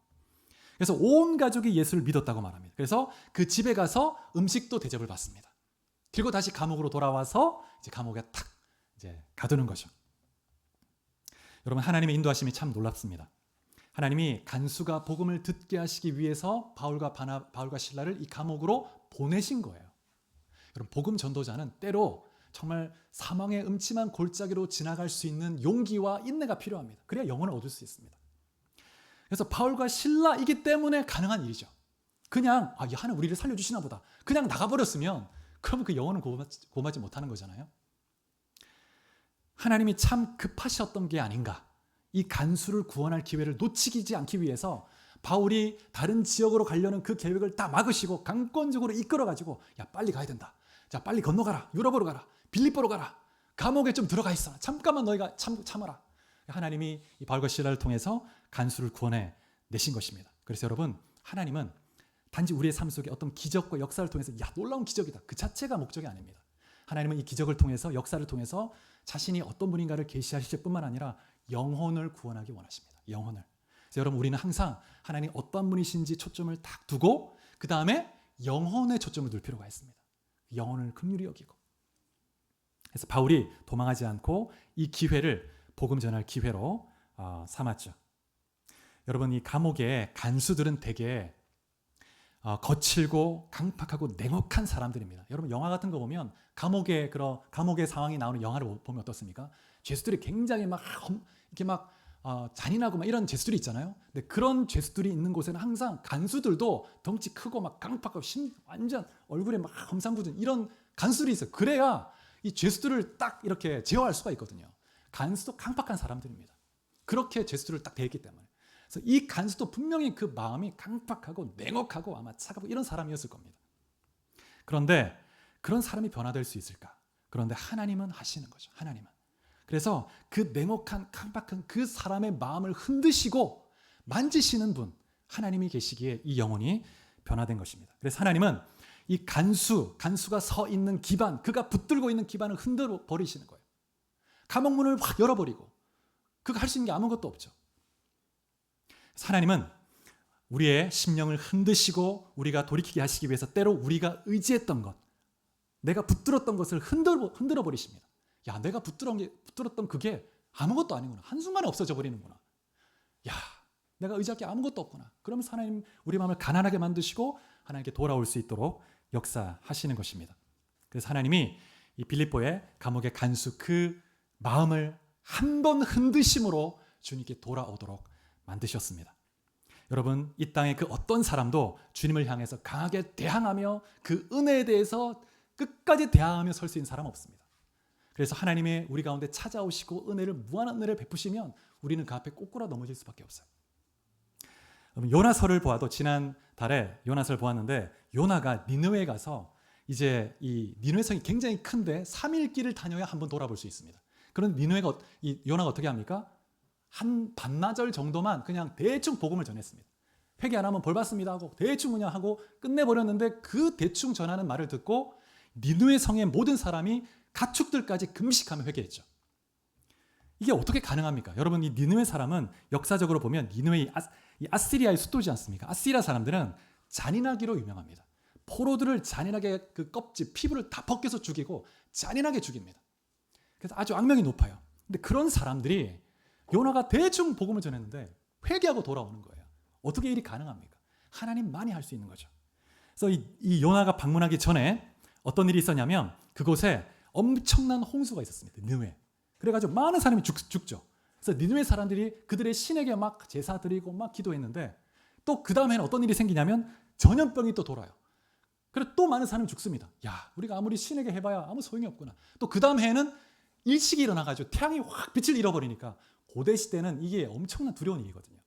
그래서 온 가족이 예수를 믿었다고 말합니다. 그래서 그 집에 가서 음식도 대접을 받습니다. 그리고 다시 감옥으로 돌아와서 이제 감옥에 탁 이제 가두는 거죠. 여러분, 하나님의 인도하심이 참 놀랍습니다. 하나님이 간수가 복음을 듣게 하시기 위해서 바울과 실라를 이 감옥으로 보내신 거예요. 여러분, 복음 전도자는 때로 정말 사망의 음침한 골짜기로 지나갈 수 있는 용기와 인내가 필요합니다. 그래야 영혼을 얻을 수 있습니다. 그래서 바울과 실라이기 때문에 가능한 일이죠. 그냥 이 하나님 우리를 살려주시나 보다. 그냥 나가버렸으면 그러면 그 영혼은 구원받지 못하는 거잖아요. 하나님이 참 급하셨던 게 아닌가. 이 간수를 구원할 기회를 놓치지 않기 위해서 바울이 다른 지역으로 가려는 그 계획을 다 막으시고 강권적으로 이끌어가지고 야 빨리 가야 된다. 자 빨리 건너가라. 유럽으로 가라. 빌립보로 가라. 감옥에 좀 들어가 있어. 잠깐만 너희가 참아라. 하나님이 이 바울과 실라를 통해서 간수를 구원해 내신 것입니다. 그래서 여러분 하나님은 단지 우리의 삶 속에 어떤 기적과 역사를 통해서 야 놀라운 기적이다. 그 자체가 목적이 아닙니다. 하나님은 이 기적을 통해서 역사를 통해서 자신이 어떤 분인가를 계시하실 뿐만 아니라 영혼을 구원하기 원하십니다. 영혼을. 그래서 여러분 우리는 항상 하나님 어떤 분이신지 초점을 딱 두고 그 다음에 영혼에 초점을 둘 필요가 있습니다. 영혼을 긍휼히 여기고. 그래서 바울이 도망하지 않고 이 기회를 복음 전할 기회로 삼았죠. 여러분 이 감옥의 간수들은 되게 거칠고 강팍하고 냉혹한 사람들입니다. 여러분 영화 같은 거 보면 감옥의 상황이 나오는 영화를 보면 어떻습니까? 죄수들이 굉장히 막 이렇게 막 잔인하고 막 이런 죄수들이 있잖아요. 근데 그런 죄수들이 있는 곳에는 항상 간수들도 덩치 크고 막 강팍하고 완전 얼굴에 막 험상궂은 이런 간수들이 있어요. 그래야 이 죄수들을 딱 이렇게 제어할 수가 있거든요. 간수도 강팍한 사람들입니다. 그렇게 죄수들을 딱 대했기 때문에. 그래서 이 간수도 분명히 그 마음이 강팍하고 냉혹하고 아마 차가워 이런 사람이었을 겁니다. 그런데 그런 사람이 변화될 수 있을까? 그런데 하나님은 하시는 거죠. 하나님은. 그래서 그 냉혹한 강팍한 그 사람의 마음을 흔드시고 만지시는 분 하나님이 계시기에 이 영혼이 변화된 것입니다. 그래서 하나님은 이 간수가 서 있는 기반, 그가 붙들고 있는 기반을 흔들어 버리시는 거예요. 감옥문을 확 열어버리고 그가 할 수 있는 게 아무것도 없죠. 하나님은 우리의 심령을 흔드시고 우리가 돌이키게 하시기 위해서 때로 우리가 의지했던 것, 내가 붙들었던 것을 흔들어 버리십니다. 야, 내가 붙들었던 그게 아무것도 아니구나. 한순간에 없어져 버리는구나. 야, 내가 의지할 게 아무것도 없구나. 그러면서 하나님 우리 마음을 가난하게 만드시고 하나님께 돌아올 수 있도록 역사하시는 것입니다. 그래서 하나님이 이 빌립보의 감옥의 간수 그 마음을 한 번 흔드심으로 주님께 돌아오도록 만드셨습니다. 여러분 이 땅의 그 어떤 사람도 주님을 향해서 강하게 대항하며 그 은혜에 대해서 끝까지 대항하며 설 수 있는 사람은 없습니다. 그래서 하나님의 우리 가운데 찾아오시고 무한한 은혜를 베푸시면 우리는 그 앞에 꼬꾸라 넘어질 수밖에 없어요. 요나서를 보아도 지난 달에 요나서를 보았는데 요나가 니느웨에 가서 이제 이 니느웨 성이 굉장히 큰데 3일 길을 다녀야 한번 돌아볼 수 있습니다. 그런 니느웨가 이 요나가 어떻게 합니까? 한 반나절 정도만 그냥 대충 복음을 전했습니다. 회개 안 하면 벌 받습니다 하고 대충 그냥 하고 끝내버렸는데 그 대충 전하는 말을 듣고 니느웨 성의 모든 사람이 가축들까지 금식하며 회개했죠. 이게 어떻게 가능합니까? 여러분 이 니느웨 사람은 역사적으로 보면 니느웨 이 아시리아의 수도지 않습니까? 아시리아 사람들은 잔인하기로 유명합니다. 포로들을 잔인하게 그 껍질, 피부를 다 벗겨서 죽이고 잔인하게 죽입니다. 그래서 아주 악명이 높아요. 근데 그런 사람들이 요나가 대충 복음을 전했는데 회개하고 돌아오는 거예요. 어떻게 일이 가능합니까? 하나님만이 할 수 있는 거죠. 그래서 이 요나가 방문하기 전에 어떤 일이 있었냐면 그곳에 엄청난 홍수가 있었습니다. 니느웨. 그래가지고 많은 사람이 죽죠. 그래서 니느웨 사람들이 그들의 신에게 막 제사 드리고 막 기도했는데 또 그 다음에는 어떤 일이 생기냐면 전염병이 또 돌아요. 그래서 또 많은 사람이 죽습니다. 야, 우리가 아무리 신에게 해봐야 아무 소용이 없구나. 또 그 다음 해에는 일식이 일어나가지고 태양이 확 빛을 잃어버리니까 고대 시대는 이게 엄청난 두려운 일이거든요.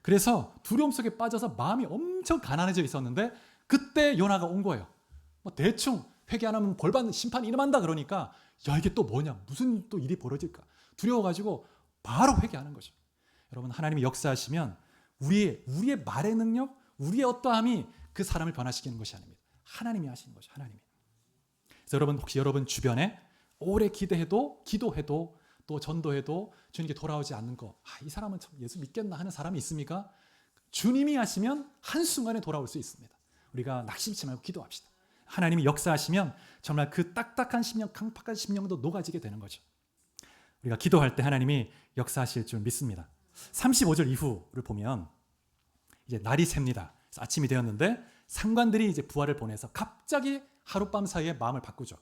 그래서 두려움 속에 빠져서 마음이 엄청 가난해져 있었는데 그때 요나가 온 거예요. 뭐 대충 회개 안 하면 벌받는 심판이 일어난다 그러니까 야 이게 또 뭐냐 무슨 또 일이 벌어질까 두려워가지고 바로 회개하는 거죠. 여러분 하나님이 역사하시면 우리의 말의 능력, 우리의 어떠함이 그 사람을 변화시키는 것이 아닙니다. 하나님이 하시는 거죠. 하나님이. 그래서 여러분 혹시 여러분 주변에 오래 기도해도 또 전도해도 주님께 돌아오지 않는 거, 이 사람은 참 예수 믿겠나 하는 사람이 있습니까? 주님이 하시면 한순간에 돌아올 수 있습니다. 우리가 낙심치 말고 기도합시다. 하나님이 역사하시면 정말 그 딱딱한 심령, 강팍한 심령도 녹아지게 되는 거죠. 우리가 기도할 때 하나님이 역사하실 줄 믿습니다. 35절 이후를 보면 이제 날이 셉니다. 아침이 되었는데 상관들이 이제 부하를 보내서 갑자기 하룻밤 사이에 마음을 바꾸죠.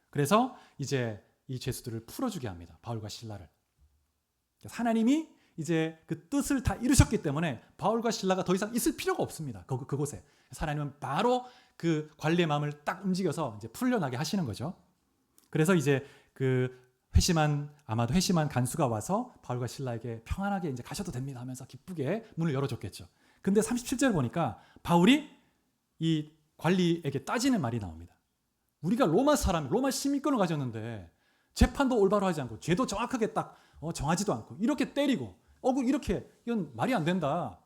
그래서 이제 이 죄수들을 풀어주게 합니다. 바울과 실라를. 하나님이 이제 그 뜻을 다 이루셨기 때문에 바울과 실라가 더 이상 있을 필요가 없습니다. 그곳에. 하나님은 바로 그 관리의 마음을 딱 움직여서 이제 풀려나게 하시는 거죠. 그래서 이제 아마도 회심한 간수가 와서 바울과 실라에게 평안하게 이제 가셔도 됩니다 하면서 기쁘게 문을 열어줬겠죠. 근데 37절 보니까 바울이 이 관리에게 따지는 말이 나옵니다. 우리가 로마 시민권을 가졌는데 재판도 올바로 하지 않고 죄도 정확하게 딱 정하지도 않고 이렇게 때리고 이건 말이 안 된다.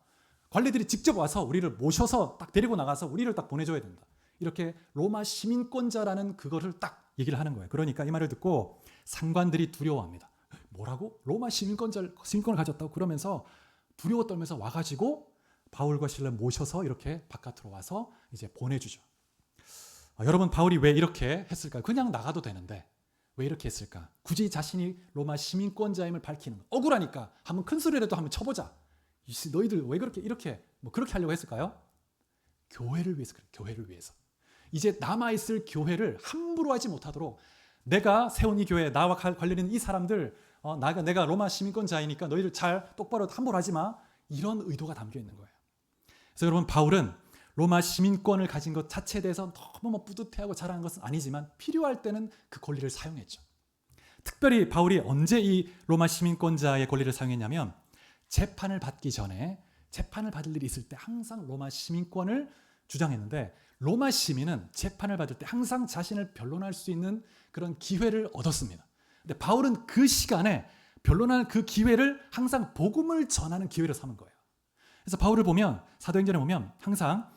관리들이 직접 와서 우리를 모셔서 딱 데리고 나가서 우리를 딱 보내줘야 된다. 이렇게 로마 시민권자라는 그거를 딱 얘기를 하는 거예요. 그러니까 이 말을 듣고 상관들이 두려워합니다. 뭐라고? 로마 시민권을 가졌다고? 그러면서 두려워 떨면서 와가지고 바울과 실라 모셔서 이렇게 바깥으로 와서 이제 보내주죠. 여러분, 바울이 왜 이렇게 했을까요? 그냥 나가도 되는데 왜 이렇게 했을까? 굳이 자신이 로마 시민권자임을 밝히는 거. 억울하니까 한번 큰 소리라도 한번 쳐보자. 너희들 왜 그렇게 하려고 했을까요? 교회를 위해서 그래요. 교회를 위해서. 이제 남아있을 교회를 함부로 하지 못하도록 내가 세운 이 교회, 나와 관련된 이 사람들, 내가 로마 시민권자이니까 너희들 잘 똑바로 함부로 하지 마. 이런 의도가 담겨 있는 거예요. 그래서 여러분, 바울은 로마 시민권을 가진 것 자체에 대해서 너무 뿌듯해하고 자랑한 것은 아니지만 필요할 때는 그 권리를 사용했죠. 특별히 바울이 언제 이 로마 시민권자의 권리를 사용했냐면 재판을 받기 전에 재판을 받을 일이 있을 때 항상 로마 시민권을 주장했는데 로마 시민은 재판을 받을 때 항상 자신을 변론할 수 있는 그런 기회를 얻었습니다. 근데 바울은 그 시간에 변론하는 그 기회를 항상 복음을 전하는 기회로 삼은 거예요. 그래서 바울을 보면 사도행전에 보면 항상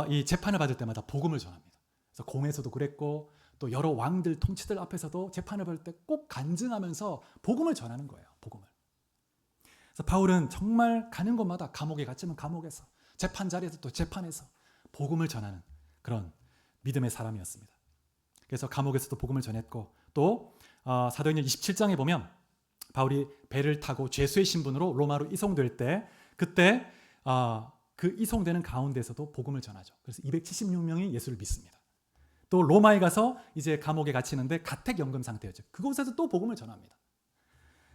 이 재판을 받을 때마다 복음을 전합니다. 그래서 공에서도 그랬고 또 여러 왕들 통치들 앞에서도 재판을 받을 때 꼭 간증하면서 복음을 전하는 거예요. 복음을. 그래서 바울은 정말 가는 곳마다 감옥에 갔지만 감옥에서 재판 자리에서 또 재판에서 복음을 전하는 그런 믿음의 사람이었습니다. 그래서 감옥에서도 복음을 전했고 또 사도행전 27장에 보면 바울이 배를 타고 죄수의 신분으로 로마로 이송될 때 그때 그 이송되는 가운데서도 복음을 전하죠. 그래서 276명이 예수를 믿습니다. 또 로마에 가서 이제 감옥에 갇히는데 가택연금 상태였죠. 그곳에서 또 복음을 전합니다.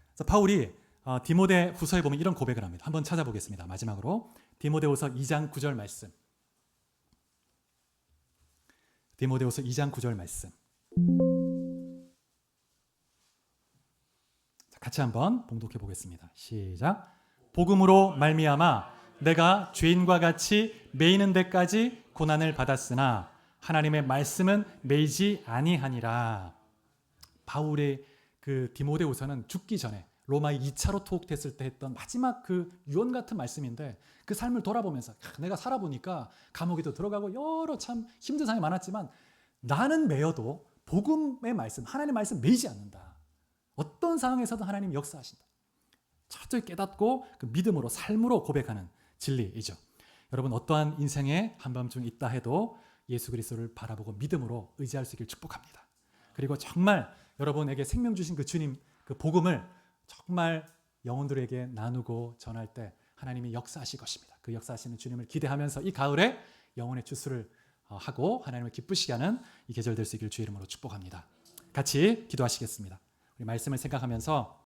그래서 바울이 디모데 후서에 보면 이런 고백을 합니다. 한번 찾아보겠습니다. 마지막으로 디모데후서 2장 9절 말씀. 디모데후서 2장 9절 말씀. 같이 한번 봉독해 보겠습니다. 시작. 복음으로 말미암아 내가 죄인과 같이 매이는 데까지 고난을 받았으나 하나님의 말씀은 매이지 아니하니라. 바울의 그 디모데후서는 죽기 전에 로마에 2차로 투옥됐을 때 했던 마지막 그 유언 같은 말씀인데 그 삶을 돌아보면서 내가 살아보니까 감옥에도 들어가고 여러 참 힘든 상황이 많았지만 나는 매여도 복음의 말씀, 하나님의 말씀 매이지 않는다. 어떤 상황에서도 하나님이 역사하신다. 철저히 깨닫고 그 믿음으로 삶으로 고백하는 진리이죠. 여러분, 어떠한 인생의 한밤중 있다 해도 예수 그리스도를 바라보고 믿음으로 의지할 수 있기를 축복합니다. 그리고 정말 여러분에게 생명 주신 그 주님 그 복음을 정말 영혼들에게 나누고 전할 때 하나님이 역사하실 것입니다. 그 역사하시는 주님을 기대하면서 이 가을에 영혼의 추수를 하고 하나님을 기쁘시게 하는 이 계절 될 수 있기를 주의 이름으로 축복합니다. 같이 기도하시겠습니다. 우리 말씀을 생각하면서